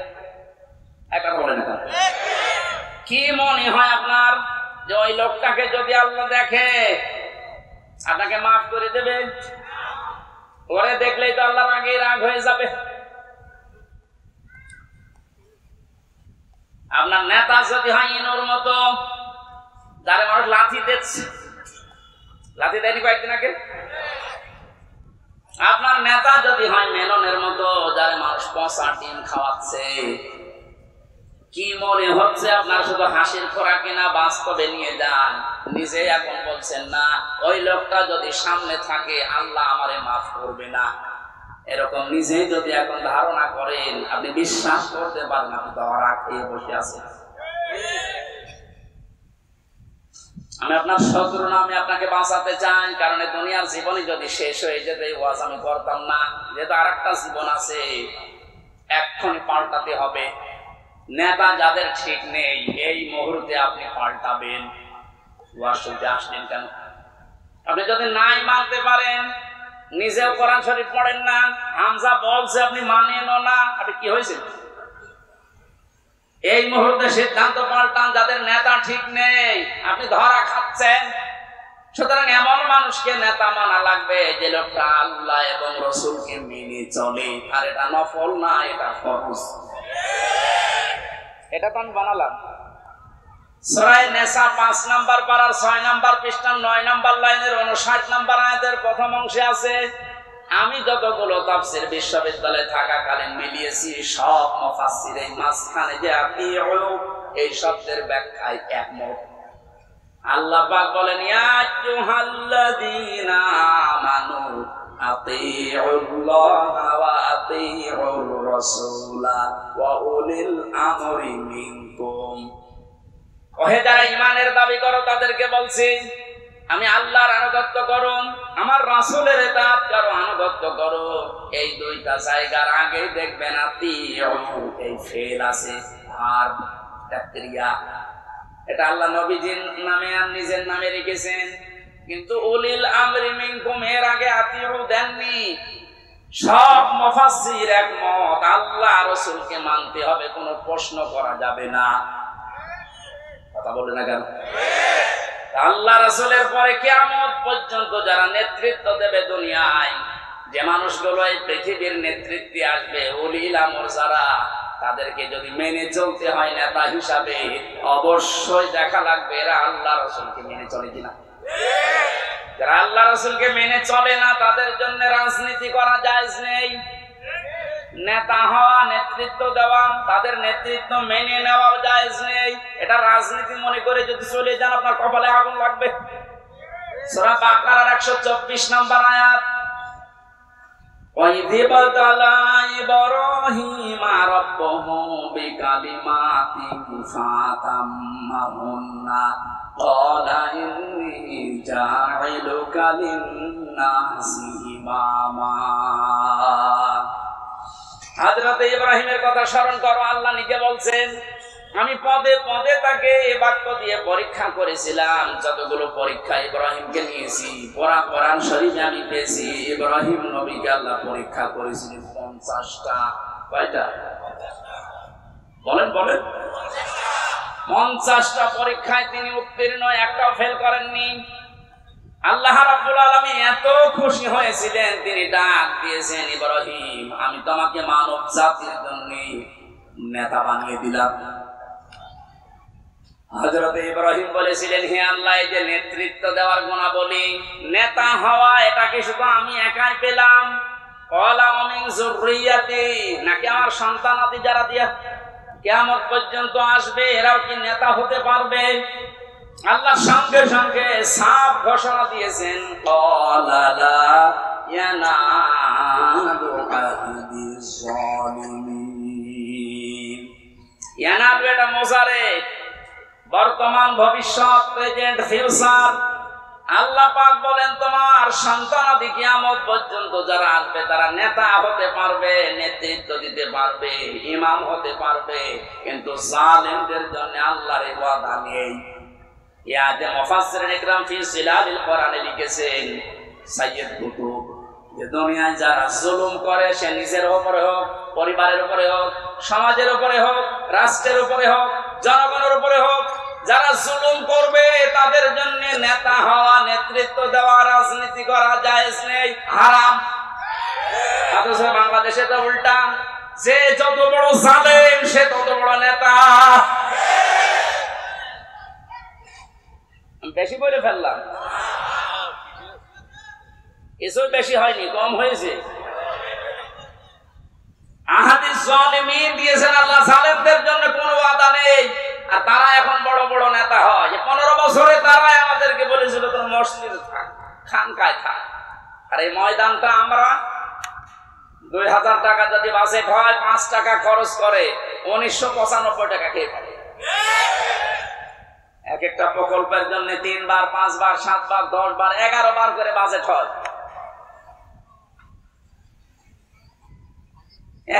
একটা বলেন, কি মনে হয় আপনার যে ওই লোকটাকে যদি আল্লাহ দেখে আপনাকে মাফ করে দেবে? ওরে দেখলেই তো আল্লাহর আগে রাগ হয়ে যাবে। আপনার নেতা যদি হয় ইনোর মতো, যারা মানুষ লাথি দিচ্ছে, লাথি দেয়নি কয়েকদিন আগে, আপনার নেতা যদি হয় মেননের মতো, যারা মানুষ পচা ডিম খাওয়াচ্ছে, কি মনে হচ্ছে আপনার শুধু হাসির খোরাকি না, বাস্তবে নিয়ে যান। নিজে এখন বলছেন না, ওই লোকটা যদি সামনে থাকে আল্লাহ আমারে মাফ করবে না, এরকম নিজেই যদি এখন ধারণা করেন, আপনি বিশ্বাস করতে পারেন আপনি ধরা খেয়ে বসে আছেন। আমি আপনার শত্রু না, আমি আপনাকে বাঁচাতে চাই, কারণ দুনিয়ার জীবনে যদি শেষ হয়ে যেত এই ওয়াজ আমি করতাম না। যেহেতু আর একটা জীবন আছে, এক্ষুনি পাল্টাতে হবে। নেতা যাদের ঠিক নেই, এই মুহূর্তে আপনি পাল্টাবেন। ওয়াজ শুনতে আসলেন কেন? আপনি যদি নাই মানতে পারেন, নিজেও কোরআন শরীফ পড়েন না, হামজা বলছে আপনি মানেনও না, আপনি কি হয়েছে? এই মুহূর্তে সিদ্ধান্ত পাল্টান। যাদের নেতা ঠিক নেই, আপনি ধরা খাচ্ছেন। সুতরাং এমন মানুষকে নেতা মানা লাগবে যে লোকটা আল্লাহ এবং রাসূলকে মেনে চলে, আর এটা নফল না, এটা ফরজ। এটা তো আমি বানালাম। সূরা নিসা 5 নাম্বার পারার 6 নাম্বার পৃষ্ঠার 9 নাম্বার লাইনের 59 নাম্বার আয়াতের প্রথম অংশে আছে, আমি যতগুলো তাফসীর বিশ্ববিদ্যালয়ে থাকাকালীন মিলিয়েছি, সব মুফাসসির এই মাঝখানে যে আতিউ, এই শব্দের ব্যাখ্যায় একমত। আল্লাহ পাক বলেন, ইয়া আইয়ুহাল্লাযীনা আমানু আতিউল্লাহা ওয়া আতিউর রাসূলা ওয়া উলিল আমরি মিনকুম। ওহে যারা ঈমানের দাবি করো, তাদেরকে বলছি আমি আল্লাহর আনুগত্য করো, আমার রাসূলের ইতাআত করো, আনুগত্য করো। এই দুইটা জায়গার আগে দেখবেন আতিউ, এই ফেল আছে, আর ক্রিয়া। এটা আল্লাহ নবীজির নামে আর নিজের নামে রেখেছেন, কিন্তু উলিল আমরি মিনকুম এর আগে আতিউ দেননি। সব মুফাসসির একমত, আল্লাহ রাসূলকে মানতে হবে, কোনো প্রশ্ন করা যাবে না। কথা বলে না কেন? আল্লাহ রাসূলের পরে কিয়ামত পর্যন্ত যারা নেতৃত্ব দেবে দুনিয়ায়, যে মানুষগুলো এই পৃথিবীর নেতৃত্বে আসবে, উলিল আমর যারা, তাদেরকে যদি মেনে চলতে হয় নেতা হিসাবে, অবশ্যই দেখা লাগবে এরা আল্লাহ রাসূলকে মেনে চলে কিনা। যারা আল্লাহ রাসূলকে মেনে চলে না, তাদের জন্য রাজনীতি করা জায়েজ নেই। নেতা হওয়া, নেতৃত্ব দেওয়া, তাদের নেতৃত্ব মেনে নেওয়া জায়েজ নেই। এটা রাজনীতি মনে করে যদি চলে যান আপনার কপালে আগুন লাগবে। সূরা বাকারার 124 নম্বর আয়াত, وَإِذِ ابْتَلَى إِبْرَاهِيمَ رَبُّهُ بِكَلِمَاتٍ فَأَتَمَّهُنَّ قَالَ إِنِّي جَاعِلُكَ لِلنَّاسِ إِمَامًا। হযরত ইব্রাহিমের কথা স্মরণ করো, আল্লাহ নিজে বলছেন আমি পদে পদে তাকে বাক্য দিয়ে পরীক্ষা করেছিলাম। যতগুলো পরীক্ষা ইব্রাহিমকে নিয়েছি কোরআন শরীফে আমি পেয়েছি। ইব্রাহিম নবীকে আল্লাহ পরীক্ষা করেছিলেন 50টা। কয়টা বলেন বলেন? 50টা পরীক্ষায় তিনি উত্তীর্ণ, একটাও ফেল করেননি। আল্লাহ রাব্বুল আলামিন এত খুশি হয়েছিলেন, তিনি ডাক দিয়েছেন, ইব্রাহিম আমি তোমাকে মানব জাতির জন্য নেতা বানিয়ে দিলাম। হযরত ইব্রাহিম বলেছিলেন, হে আল্লাহ, এই যে নেতৃত্ব দেওয়ার গুণাবলী, নেতা হওয়া, এটা কি শুধু আমি একাই পেলাম? ক্বালা মিন যুররিয়াতি, নাকি আমার সন্তানাদি যারা দিয়া কিয়ামত পর্যন্ত আসবে এরাও কি নেতা হতে পারবে? আল্লাহ সঙ্গে সঙ্গে সাফ ঘোষণা দিয়েছেন, ক্বালা লা ইয়ানালু আহদিজ জালিমিন। ইয়ানালু এটা মোজারে, বর্তমান, ভবিষ্যৎ, প্রেজেন্ট, ফিউচার। আল্লাহ পাক বলেন তোমার সন্তানাদি কিয়ামত পর্যন্ত যারা আসবে তারা নেতা হতে পারবে, নেতৃত্ব দিতে পারবে, ইমাম হতে পারবে, কিন্তু জালেমদের জন্য আল্লাহর ওয়াদা নেই। ইয়াতে মুফাসসিরিন ইকরাম ফি সিলালিল কোরআনে লিখেছেন সাইয়্যিদ কুতুব, যে দুনিয়ায় যারা জুলুম করে, সে নিজের উপরে হোক, পরিবারের উপরে হোক, সমাজের উপরে হোক, রাষ্ট্রের উপরে হোক, জনগণের উপরে হোক, যারা জুলুম করবে তাদের জন্য নেতা হওয়া, নেতৃত্ব দেওয়া, রাজনীতি করা জায়েজ নেই, হারাম। অথচ বাংলাদেশে তো উল্টা, যে যত বড় জালেম সে তত বড় নেতা। বেশি বলে ফেললাম? কিছুই বেশি হয়নি, কম হয়েছে। আহাদিস জালিমিন দিয়েছেন আল্লাহ, জালেমদের জন্য কোনো ওয়াদা নেই। আর তারা এখন বড় বড় নেতা হয়। 15 বছরে তারাই আমাদেরকে বলেছিল তোর মসজিদে থাক, খানকায় থাক। আর এই ময়দানটা আমরা 2000 টাকা যদি বাজেট হয়, 5 টাকা খরচ করে 1995 টাকা খেয়ে ফেলে। এক একটা প্রকল্পের জন্য 3 বার, 5 বার, 7 বার, 10 বার, 11 বার করে বাজেট হয়।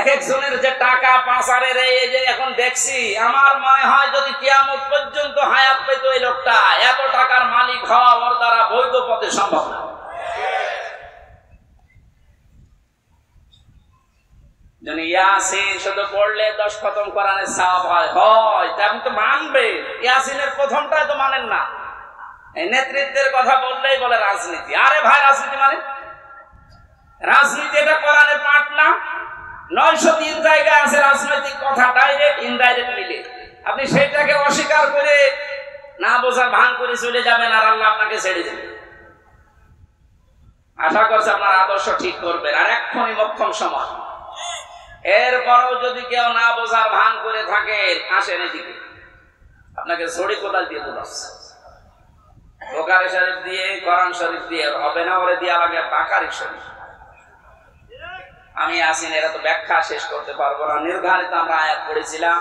এক একজনের যে টাকা পাচারের এই যে এখন দেখছি, আমার মনে হয় যদি কিয়ামত পর্যন্ত হায়াত পেত এই লোকটা, এত টাকার মালিক হওয়া ওর দ্বারা বৈধ পথে সম্ভব না। ইয়াসিন শুধু পড়লে 10 খতম কোরআনের সওয়াব হয়, তা আপনি তো মানবে। ইয়াসিনের প্রথমটাই তো মানেন না। এই নেতৃত্বের কথা বললেই বলে রাজনীতি। আরে ভাই, রাজনীতি মানে রাজনীতি এটা কোরআনের পাঠ না। 903 জায়গায় আছে রাজনৈতিক কথা, ডাইরেক্ট ইনডাইরেক্ট মিলে। আপনি সেইটাকে অস্বীকার করে না বোঝার ভান করে চলে যাবেন, আর আল্লাহ আপনাকে ছেড়ে দেবেন। আশা করছি আপনার আদর্শ ঠিক করবেন, আর এক্ষুনি মোক্ষম সময়। এরপরও যদি কেউ না বোঝার ভান করে থাকেন, আসেন এদিকে, আপনাকে ছড়ি কোদাল দিয়ে বোঝাচ্ছে। বুখারী শরীফ দিয়ে, কোরআন শরীফ দিয়ে হবে না, ওরে দিয়া লাগে বাকারি শরীফ। আমি আসিন এরা তো ব্যাখ্যা শেষ করতে পারবো না। নির্ধারিত আমরা আয়াত পড়েছিলাম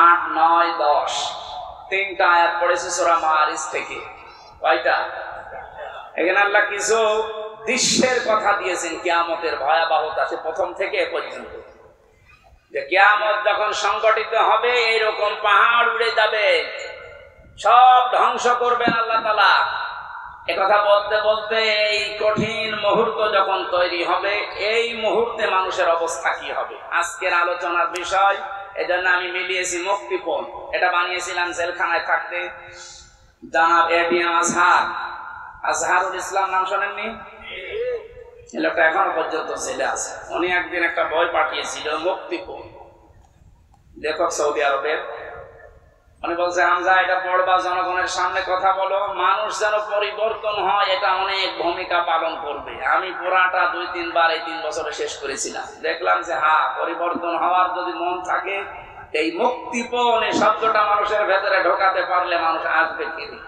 8, 9, 10, 3টা আয়াত পড়েছি সূরা মারিজ থেকে। কয়টা? এখানে আল্লাহ কিছু দৃশ্যের কথা দিয়েছেন, কিয়ামতের ভয়াবহতা, সে প্রথম থেকে এ পর্যন্ত। যে কিয়ামত যখন সংগঠিত হবে, এইরকম পাহাড় উড়ে যাবে, সব ধ্বংস করবেন আল্লাহ তাআলা। একথা বলতে বলতে এই কঠিন মুহূর্ত যখন তৈরি হবে, এই মুহূর্তে মানুষের অবস্থা কি হবে আজকের আলোচনার বিষয়। এজন্য আমি মিলিয়েছি মুক্তিপণ। এটা বানিয়েছিলাম জেলখানায় থাকতে। জনাব এটিএম আজহারুল ইসলাম, নাম শোনেননি? এই লোকটা এখনো পর্যন্ত জেলে আছে। উনি একদিন একটা বই পাঠিয়েছিল, মুক্তিপণ, লেখক সৌদি আরবের। উনি বলছে হামজা এটা পড়বা, জনগণের সামনে কথা বলো, মানুষ যেন পরিবর্তন হয়, এটা অনেক ভূমিকা পালন করবে। আমি পুরাটা 2-3 বার এই 3 বছরে শেষ করেছিলাম, দেখলাম যে হ্যাঁ, পরিবর্তন হওয়ার যদি মন থাকে, এই মুক্তিপণ এই শব্দটা মানুষের ভেতরে ঢোকাতে পারলে মানুষ আসবে ফিরে।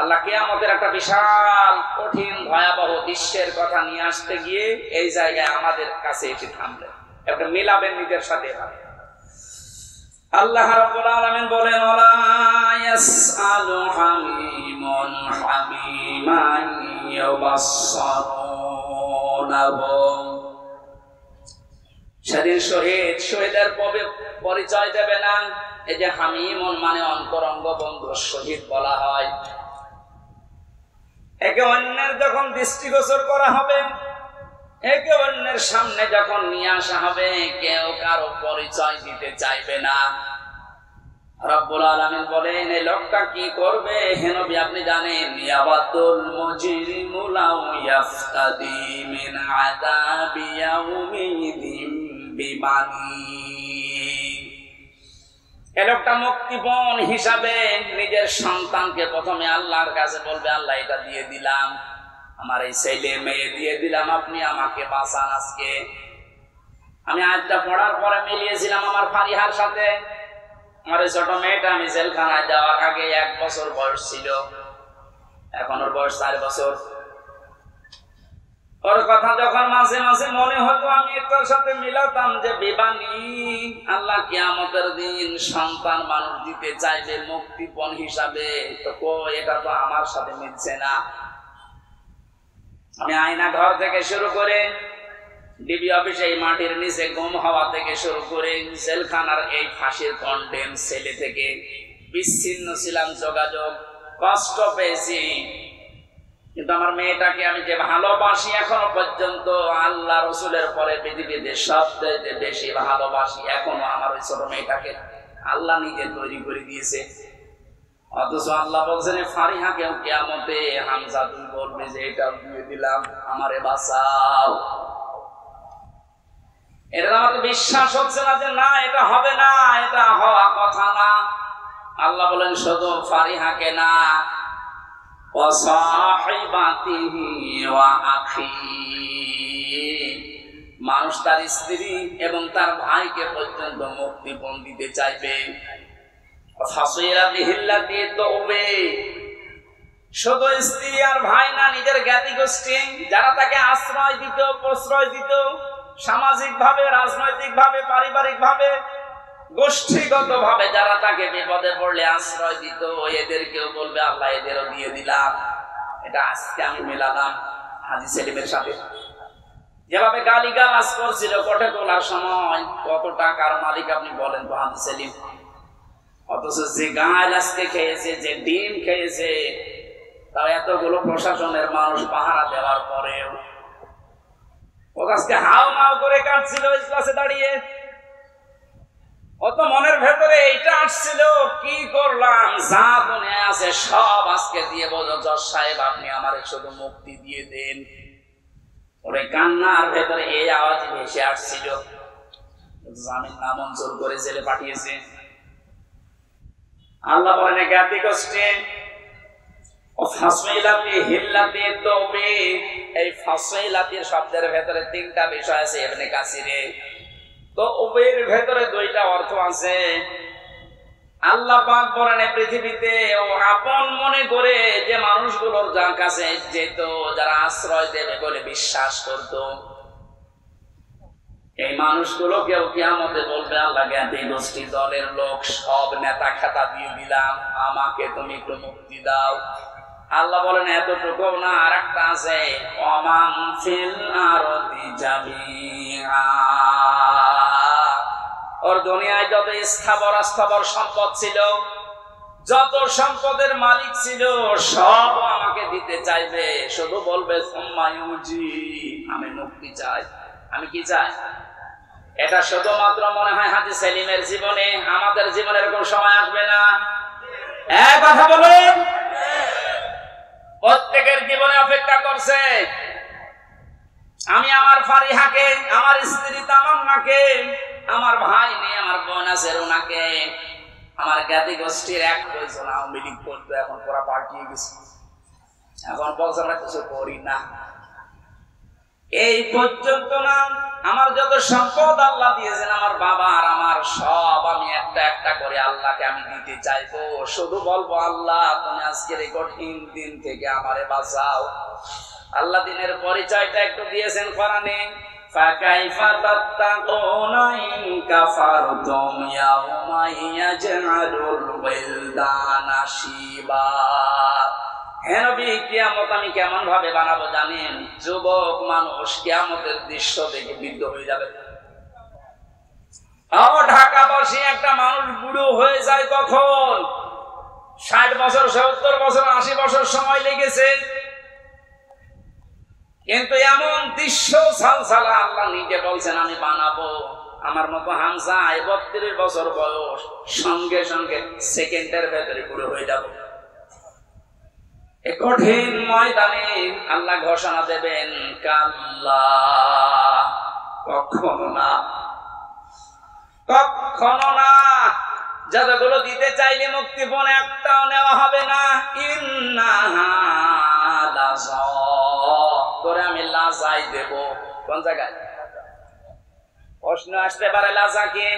আল্লাহ কিয়ামতের একটা বিশাল কঠিন ভয়াবহ দৃশ্যের কথা নিয়ে আসতে গিয়ে এই জায়গায় আমাদের কাছে এসে থামবে, একটা মিলাবেন নিজের সাথে। আল্লাহ রাব্বুল আলামিন বলেন, ওয়ালা ইয়াসআলু হামিমুন হামিমান ইয়াবাসসারুনাহু। সেদিন শহীদের পরিচয় দেবে না। এই যে হামিমুন মানে অন্তরঙ্গ বন্ধু, শহীদ বলা হয়। একে অন্যের যখন দৃষ্টিগোচর করা হবে, একে অন্যের সামনে যখন নিয়ে আসা হবে, কেউ কারো পরিচয় দিতে চাইবে না। রব্বুল আলামিন বলেন, এই লোকটা কি করবে হে নবী আপনি জানেন? ইয়াবাদুল মুজরিমু লাউ ইয়াফতাদি মিন আযাবি ইয়াউমিদিন বিবানি। এই লোকটা মুক্তিপণ হিসাবে নিজের সন্তানকে প্রথমে আল্লাহর কাছে বলবে, আল্লাহ এটা দিয়ে দিলাম, আমার এই ছেলে মেয়ে দিয়ে দিলাম, আপনি আমাকে বাঁচান আজকে। আমি আজটা পড়ার পরে মিলিয়েছিলাম আমার ফারিহার সাথে। আমার এই ছোট মেয়েটা আমি জেলখানায় যাওয়ার আগে 1 বছর বয়স ছিল, এখন ওর বয়স 4 বছর। ওর কথা যখন মাঝে মাঝে মনে হতো, আমি এটার সাথে মিলাতাম যে বিবানী, আল্লাহ কিয়ামতের দিন সন্তান মানুষ দিতে চাইবে মুক্তিপণ হিসাবে, তো এটা তো আমার সাথে মিলছে না। আমি আয়না ঘর থেকে শুরু করে ডিবি অফিসে এই মাটির নিচে গুম হওয়া থেকে শুরু করে জেলখানার এই ফাঁসির কন্ডেম ছেলে থেকে বিচ্ছিন্ন ছিলাম, যোগাযোগ কষ্ট পেয়েছি, কিন্তু আমার মেয়েটাকে আমি যে ভালোবাসি এখনো পর্যন্ত, আল্লাহ রসুলের পরে পৃথিবীতে সবচেয়ে বেশি ভালোবাসি এখনো আমার ওই ছোট মেয়েটাকে। আল্লাহ নিজে তৈরি করে দিয়েছে। অথচ আল্লাহ বলছেন ফারিহাকেও কিয়ামতে হামজা তুমি বলবে যে এটাও দিয়ে দিলাম, আমারে বাঁচাও। এটা আমার বিশ্বাস হচ্ছে না যে না এটা হবে না, এটা হওয়া কথা না। আল্লাহ বলেন শুধু ফারিহাকে না, ওয়া সাহিবাতিহি ওয়া আখি, মানুষ তার স্ত্রী এবং তার ভাইকে পর্যন্ত মুক্তিপণ দিতে চাইবে। শুধু স্ত্রী আর ভাই না, নিজের জ্ঞাতি গোষ্ঠী যারা তাকে আশ্রয় দিত, প্রশ্রয় দিত, সামাজিক ভাবে, রাজনৈতিক ভাবে, পারিবারিক ভাবে, গোষ্ঠীগত ভাবে যারা তাকে বিপদে পড়লে আশ্রয় দিত, এদেরকেও বলবে আল্লাহ এদেরও দিয়ে দিলাম। এটা আজকে আমি মেলালাম হাজী সেলিমের সাথে। যেভাবে গালিগালাজ করছিল কোটে তোলার সময়, কত টাকার মালিক আপনি বলেন তো হাজী সেলিম। অথচ যে গাল আজকে খেয়েছে, যে ডিম খেয়েছে, তাও এতগুলো প্রশাসনের মানুষ পাহারা দেওয়ার পরেও ও আজকে হাও মাও করে কাটছিল ইজলাসে দাঁড়িয়ে। ও তো মনের ভেতরে এইটা আসছিল, কি করলাম, যা দুনিয়া আছে সব আজকে দিয়ে বলো জজ সাহেব আপনি আমার শুধু মুক্তি দিয়ে দেন। ওরে কান্নার ভেতরে এই আওয়াজ ভেসে আসছিল। জামিন নামঞ্জুর করে জেলে পাঠিয়েছে। আল্লাহ বলেন জ্ঞাতি গোষ্ঠী এই ফাসইলাতির শব্দের ভেতরে 3টা বিষয় আছে ইবনে কাসিরে। তো ওবের ভেতরে 2টা অর্থ আছে। আল্লাহ পাক বলেন পৃথিবীতে ও আপন মনে করে যে মানুষগুলোর যার কাছে যেত, যারা আশ্রয় দেবে বলে বিশ্বাস করত, এই মানুষগুলোকেও কিয়ামতে বলবে আল্লাহ জ্ঞাতি গোষ্ঠী দলের লোক সব নেতা খাতা দিয়ে দিলাম, আমাকে তুমি একটু মুক্তি দাও। আল্লাহ বলেন এতটুকু না, আর একটা আছে, ওমান ফিল আরদি জামিআ, ওর দুনিয়ায় যত স্থাবর অস্থাবর সম্পদ ছিল, যত সম্পদের মালিক ছিল, সব আমাকে দিতে চাইবে, শুধু বলবে সুম্মায়ুজি, আমি মুক্তি চাই। আমি কি চাই? এটা শুধুমাত্র মনে হয় হাজী সেলিমের জীবনে, আমাদের জীবনে এরকম সময় আসবে না। এক কথা বলুন, প্রত্যেকের জীবনে অপেক্ষা করছে। আমি আমার ফারিহাকে, আমার স্ত্রী তামান্নাকে, আমার ভাই নেই, আমার বোন আছে রুনাকে, আমার জ্ঞাতি গোষ্ঠীর এক কয়েকজন আওয়ামী লীগ করতো, এখন পুরা পাল্টিয়ে গেছে, এখন বলছে আমরা কিছু করি না। এই পর্যন্ত না, আমার যত সম্পদ আল্লাহ দিয়েছেন আমার বাবা আর আমার সব আমি একটা একটা করে আল্লাহকে আমি দিতে চাইবো। শুধু বলবো আল্লাহ তুমি আজকের এই কঠিন দিন থেকে আমারে বাঁচাও। আল্লাহ দিনের পরিচয়টা একটু দিয়েছেন কোরআনে, ফাকাইফা তাত্তাকুনা ইন কাফারতুম ইয়াওমা ইয়াজআলুল ওয়ালদানা শিবা। হে নবী, কিয়ামত আমি কেমন ভাবে বানাবো জানেন? যুবক মানুষ কিয়ামতের দৃশ্য দেখে বৃদ্ধ হয়ে যাবে। ঢাকাবাসী একটা মানুষ বুড়ো হয়ে যায় কখন? 60 বছর, 70 বছর, 80 বছর সময় লেগেছে, কিন্তু এমন দৃশ্য সালসালা আল্লাহ নিজে বলছেন আমি বানাবো। আমার মতো হামজা 32 বছর বয়স, সঙ্গে সঙ্গে সেকেন্ডের ভেতরে বুড়ো হয়ে যাবো। এই কঠিন ময়দানে আল্লাহ ঘোষণা দেবেন, কাল্লা, কখনো না, কখনো না। যতগুলো দিতে চাইলে মুক্তিপণ একটাও নেওয়া হবে না। ইন্নাহা লাযা, তোরে আমি লাজাই দেব। কোন জায়গায়? প্রশ্ন আসতে পারে লাজা কি?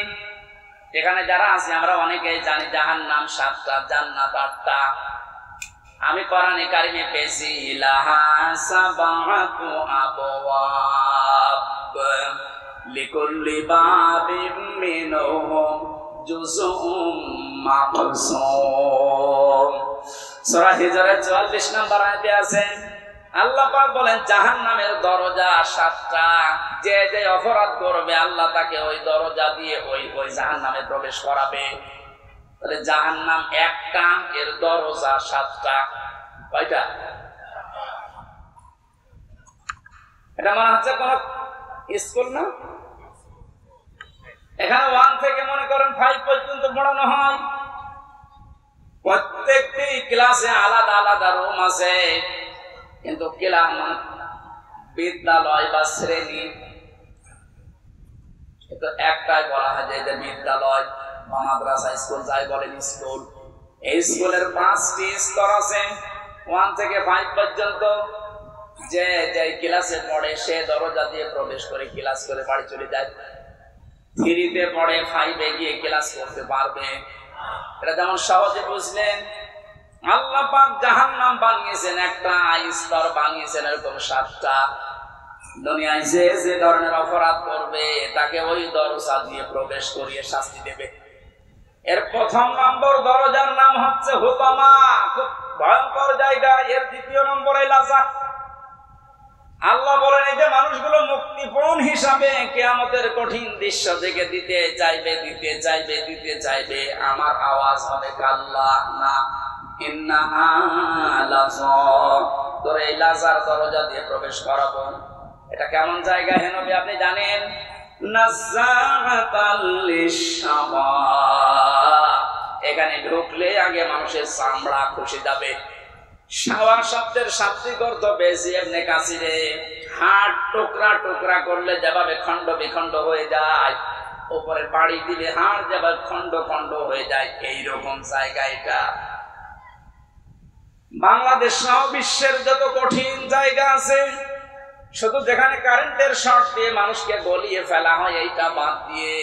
এখানে যারা আছে আমরা অনেকেই জানি জাহান্নাম 7টা, জান্নাত 8টা। আমি কোরআনে কারিমে পেয়েছি লাহা সাবাতু আবওয়াব লিকুল্লি বাবিম মিনহুম জুজউম মাকসুম। সূরা হিজরের 44 নম্বর আয়াতে আছে আল্লাহ পাক বলেন জাহান্নামের দরজা 7টা। যে যে অপরাধ করবে আল্লাহ তাকে ওই দরজা দিয়ে ওই জাহান্নামে প্রবেশ করাবে। তাহলে জাহান্নাম একটা, এর দরজা 7টা। কয়টা? এটা মনে হচ্ছে কোন স্কুল না? এখানে 1 থেকে মনে করেন 5 পর্যন্ত পড়ানো হয়। প্রত্যেকটি ক্লাসে আলাদা আলাদা রুম আছে, কিন্তু বিদ্যালয় বা শ্রেণী কিন্তু একটাই বলা হয় যে এটা বিদ্যালয় বা মাদ্রাসা, স্কুল যাই বলেন স্কুল। এই স্কুলের 5টি স্তর আছে, 1 থেকে 5 পর্যন্ত। যে যে ক্লাসে পড়ে সে দরজা দিয়ে প্রবেশ করে ক্লাস করে বাড়ি চলে যায়। 3-তে পড়ে, 5-এ গিয়ে ক্লাস করতে পারবে। এটা যেমন সহজে বুঝলেন। আল্লাহ পাক জাহান্নাম বানিয়েছেন একটা, স্তর বানিয়েছেন এরকম 7টা। দুনিয়ায় যে যে ধরনের অপরাধ করবে তাকে ওই দরজা দিয়ে প্রবেশ করিয়ে শাস্তি দেবে। এর 1 নম্বর দরজার নাম হচ্ছে হুতামা, খুব ভয়ঙ্কর জায়গা। এর 2য় নম্বরে লাজা। আল্লাহ বলেন এই যে মানুষগুলো মুক্তিপণ হিসাবে কিয়ামতের কঠিন দৃশ্য থেকে দিতে চাইবে, দিতে চাইবে, দিতে চাইবে, আমার আওয়াজ হবে কাল্লা, না, ইন্নাহা লাযা, তোর এই লাজার দরজা দিয়ে প্রবেশ করাবো। এটা কেমন জায়গা হে নবী আপনি জানেন? নাযাআতাল লিশাওয়া। এখানে ঢুকলে আগে মানুষের চামড়া খসে যাবে। শাওয়া শব্দের শাব্দিক অর্থ বেশি ইবনে কাসিরে, হাড় টুকরা টুকরা করলে যেভাবে খণ্ড বিখণ্ড হয়ে যায়, উপরে বাড়ি দিলে হাড় যেভাবে খণ্ড খণ্ড হয়ে যায়, এইরকম জায়গা এটা। বাংলাদেশ সহ বিশ্বের যত কঠিন জায়গা আছে, শুধু যেখানে কারেন্টের শর্ট দিয়ে মানুষকে গলিয়ে ফেলা হয় এইটা বাদ দিয়ে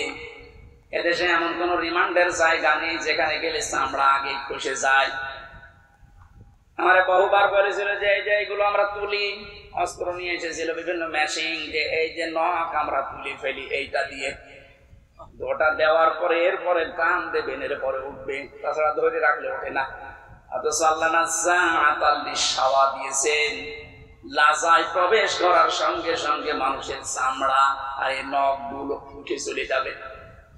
এদেশে এমন কোন রিমান্ডের জায়গা নেই যেখানে গেলে চামড়া আগে খসে যায়। আমারে বহুবার বলেছিল যে এই যে এইগুলো আমরা তুলি, অস্ত্র নিয়ে এসেছিল বিভিন্ন মেশিন, যে এই যে নখ আমরা তুলি ফেলি এইটা দিয়ে, ওটা দেওয়ার পরে এরপরে টান দেবেন, এরপরে উঠবে, তাছাড়া ধরে রাখলে ওঠে না। অথচ আল্লাহ নাযাআতাল লিশাওয়া দিয়েছেন, লাজায় প্রবেশ করার সঙ্গে সঙ্গে মানুষের চামড়া আর এই নখগুলো উঠে চলে যাবে।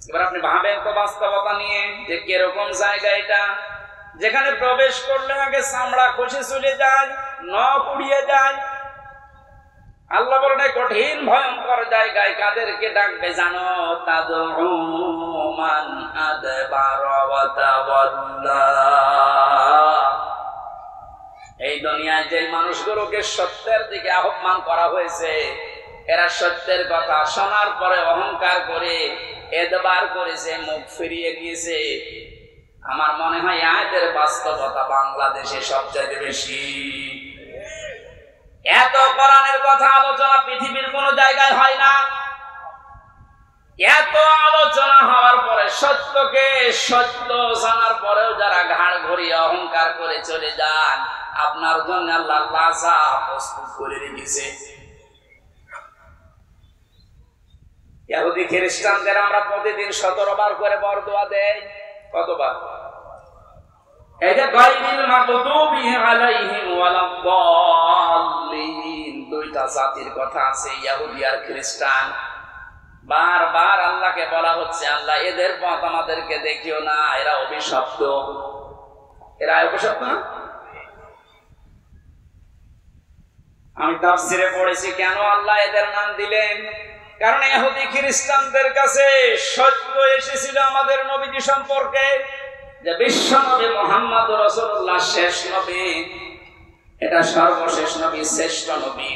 এবার আপনি ভাবেন তো বাস্তবতা নিয়ে যে কিরকম জায়গা এটা, যেখানে প্রবেশ করলে আগে চামড়া খসে চলে যায়, নখ উড়িয়ে যায়। আল্লাহ বলেন কঠিন ভয়ঙ্কর জায়গায় কাদেরকে ডাকবে জানো? তাদউ মান আদবারা ওয়া তাওয়াল্লা। এই দুনিয়ায় যে মানুষগুলোকে সত্যের দিকে আহ্বান করা হয়েছে, এরা সত্যের কথা শোনার পরে অহংকার করে এদবার করেছে, মুখ ফিরিয়ে নিয়েছে। আমার মনে হয় আয়াতের বাস্তবতা বাংলাদেশে সবচেয়ে বেশি। এত কোরআনের কথা আলোচনা পৃথিবীর কোন জায়গায় হয় না। এত আলোচনা হওয়ার পরে সত্যকে সত্য জানার পরেও যারা ঘাড় ঘুরিয়ে অহংকার করে চলে যান, আপনার জন্য আল্লাহ লাজা প্রস্তুত করে রেখেছে। ইহুদি খ্রিস্টানদের আমরা প্রতিদিন 17 বার করে বরদোয়া দেই। কতবার? এই যে গায়রিল মাগদুবি আলাইহিম ওয়ালাদ-দাল্লিন, দুইটা জাতির কথা আছে, ইহুদি আর খ্রিস্টান। বারবার আল্লাহকে বলা হচ্ছে, আল্লাহ এদের পথ আমাদেরকে দেখিও না, এরা অভিশপ্ত। এরা অভিশপ্ত না? আমি তাফসীরে পড়েছি কেন আল্লাহ এদের নাম দিলেন। কারণ ইহুদি খ্রিস্টানদের কাছে সত্য এসেছিল আমাদের নবীজি সম্পর্কে, যে বিশ্ব নবী মুহাম্মদ রাসূলুল্লাহ শেষ নবী, এটা সর্বশেষ নবী, শ্রেষ্ঠ নবী।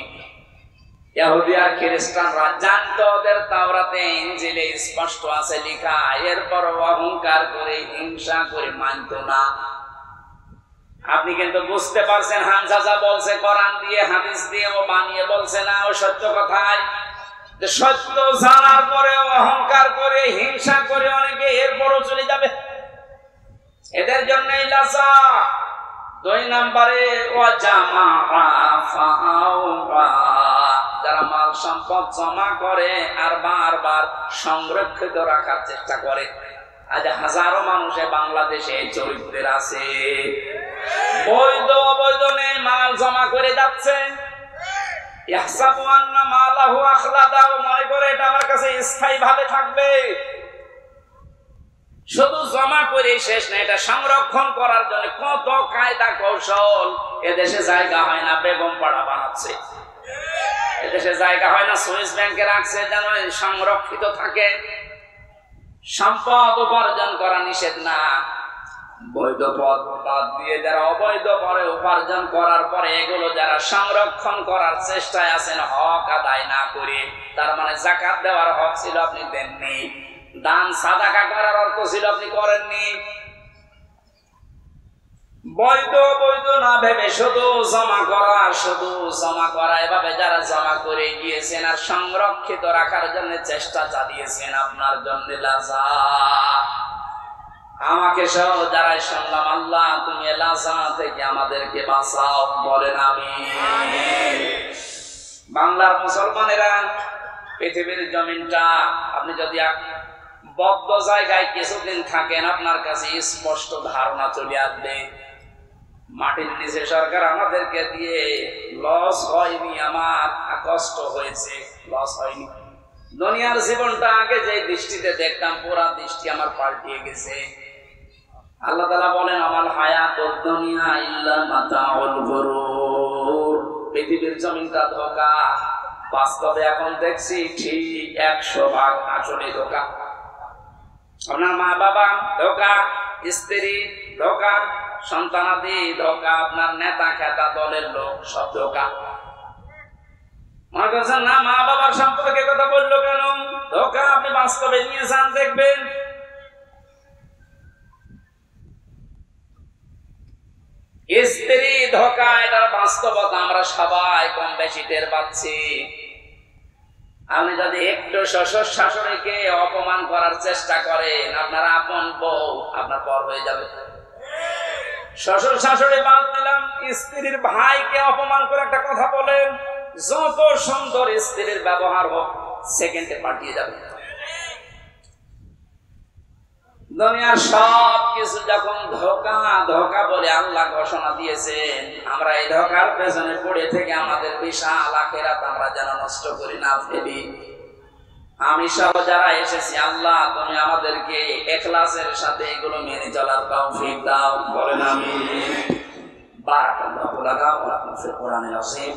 ইহুদি আর খ্রিস্টানরা জানতো ওদের তাওরাতে ইনজিলে স্পষ্ট আছে লেখা, এরপর অহংকার করে হিংসা করে মানত না। আপনি কিন্তু বুঝতে পারছেন হামজা যা বলছে কোরআন দিয়ে হাদিস দিয়ে ও বানিয়ে বলছে না, ও সত্য কথাই। যে সত্য জানার পরে অহংকার করে হিংসা করে অনেকে এরপরও চলে যাবে, এদের জন্যই লাসা। 2 নম্বরে যারা মাল সম্পদ জমা করে আর বারবার সংরক্ষিত রাখার চেষ্টা করে। আজ হাজারো মানুষে বাংলাদেশে চরিত্রের আছে, বৈধ অবৈধ নেই, মাল জমা করে যাচ্ছে। ইয়াহসাবু আন্না মালাহু আখলাদাহু, মনে করে এটা আমার কাছে স্থায়ী ভাবে থাকবে। শুধু জমা করে শেষ না, এটা সংরক্ষণ করার জন্য কত কায়দা কৌশল। এদেশে জায়গা হয় না, বেগম পাড়া বানাচ্ছে। এদেশে জায়গা হয় না, সুইস ব্যাংকে রাখছে যেন সংরক্ষিত থাকে। সম্পদ উপার্জন করা নিষেধ না, বৈধ পথ বাদ দিয়ে যারা অবৈধ পরে উপার্জন করার পরে এগুলো যারা সংরক্ষণ করার চেষ্টায় আছেন হক আদায় না করে, তার মানে যাকাত দেওয়ার হক ছিল আপনি দেননি, দান সাদাকা করার অর্থ ছিল আপনি করেননি। বৈধ বৈধ না ভেবে শুধু জমা করা, এভাবে যারা জমা করে গিয়েছেন আর সংরক্ষিত রাখার জন্য চেষ্টা চালিয়েছেন, আপনার জন্য লাজা। আমাকে সহ যারাই শুনলাম, আল্লাহ তুমি লাজা থেকে আমাদেরকে বাঁচাও, বলেন আমিন। বাংলার মুসলমানেরা, পৃথিবীর জমিনটা আপনি যদি বদ্ধ জায়গায় কিছুদিন থাকেন, আপনার কাছে স্পষ্ট ধারণা চলে আসবে মাটির নিচে সরকার আমাদেরকে দিয়ে লস হয়নি, আমার কষ্ট হয়েছে, লস হয়নি। দুনিয়ার জীবনটা আগে যে দৃষ্টিতে দেখতাম, পুরা দৃষ্টি আমার পাল্টিয়ে গেছে। আল্লাহ তাআলা বলেন, আমাল হায়াতুদ দুনিয়া ইল্লা মাতাউল গুরুর, পৃথিবীর জমিনটা ধোঁকা। বাস্তবে এখন দেখছি ঠিক 100 ভাগ আসলে ধোঁকা। আপনার মা বাবা ধোঁকা, স্ত্রী ধোঁকা, সন্তানাদি ধোঁকা, আপনার নেতা খেতা দলের লোক সব ধোঁকা। মনে করছেন না মা বাবার সম্পর্কে কথা বললো কেন? ধোঁকা। আপনি বাস্তবে নিয়ে যান, দেখবেন। স্ত্রী ধোঁকা, এটার বাস্তবতা আমরা সবাই কম বেশি টের পাচ্ছি। আপনি যদি একটু শ্বশুর শাশুড়িকে অপমান করার চেষ্টা করেন, আপনার আপন বউ আপনার পর হয়ে যাবে। শ্বশুর শাশুড়ি বাদ দিলাম, স্ত্রীর ভাইকে অপমান করে একটা কথা বলেন, যত সুন্দর স্ত্রীর ব্যবহার হোক, সেকেন্ডে পাঠিয়ে যাবে। দুনিয়ার সব কিছু যখন ধোঁকা বলে আল্লাহ ঘোষণা দিয়েছেন, আমরা এই ধোঁকার পেছনে পড়ে থেকে আমাদের বিশাল আখিরাত আমরা যেন নষ্ট করি না ফেলি। আমি সহ যারা এসেছি, আল্লাহ তুমি আমাদেরকে ইখলাসের সাথে এগুলো মেনে চলার তৌফিক দাও, বলেন আমিন। বারাকাল্লাহু লাকা ওয়া লাকুম ফিল কোরআনিল আযীম।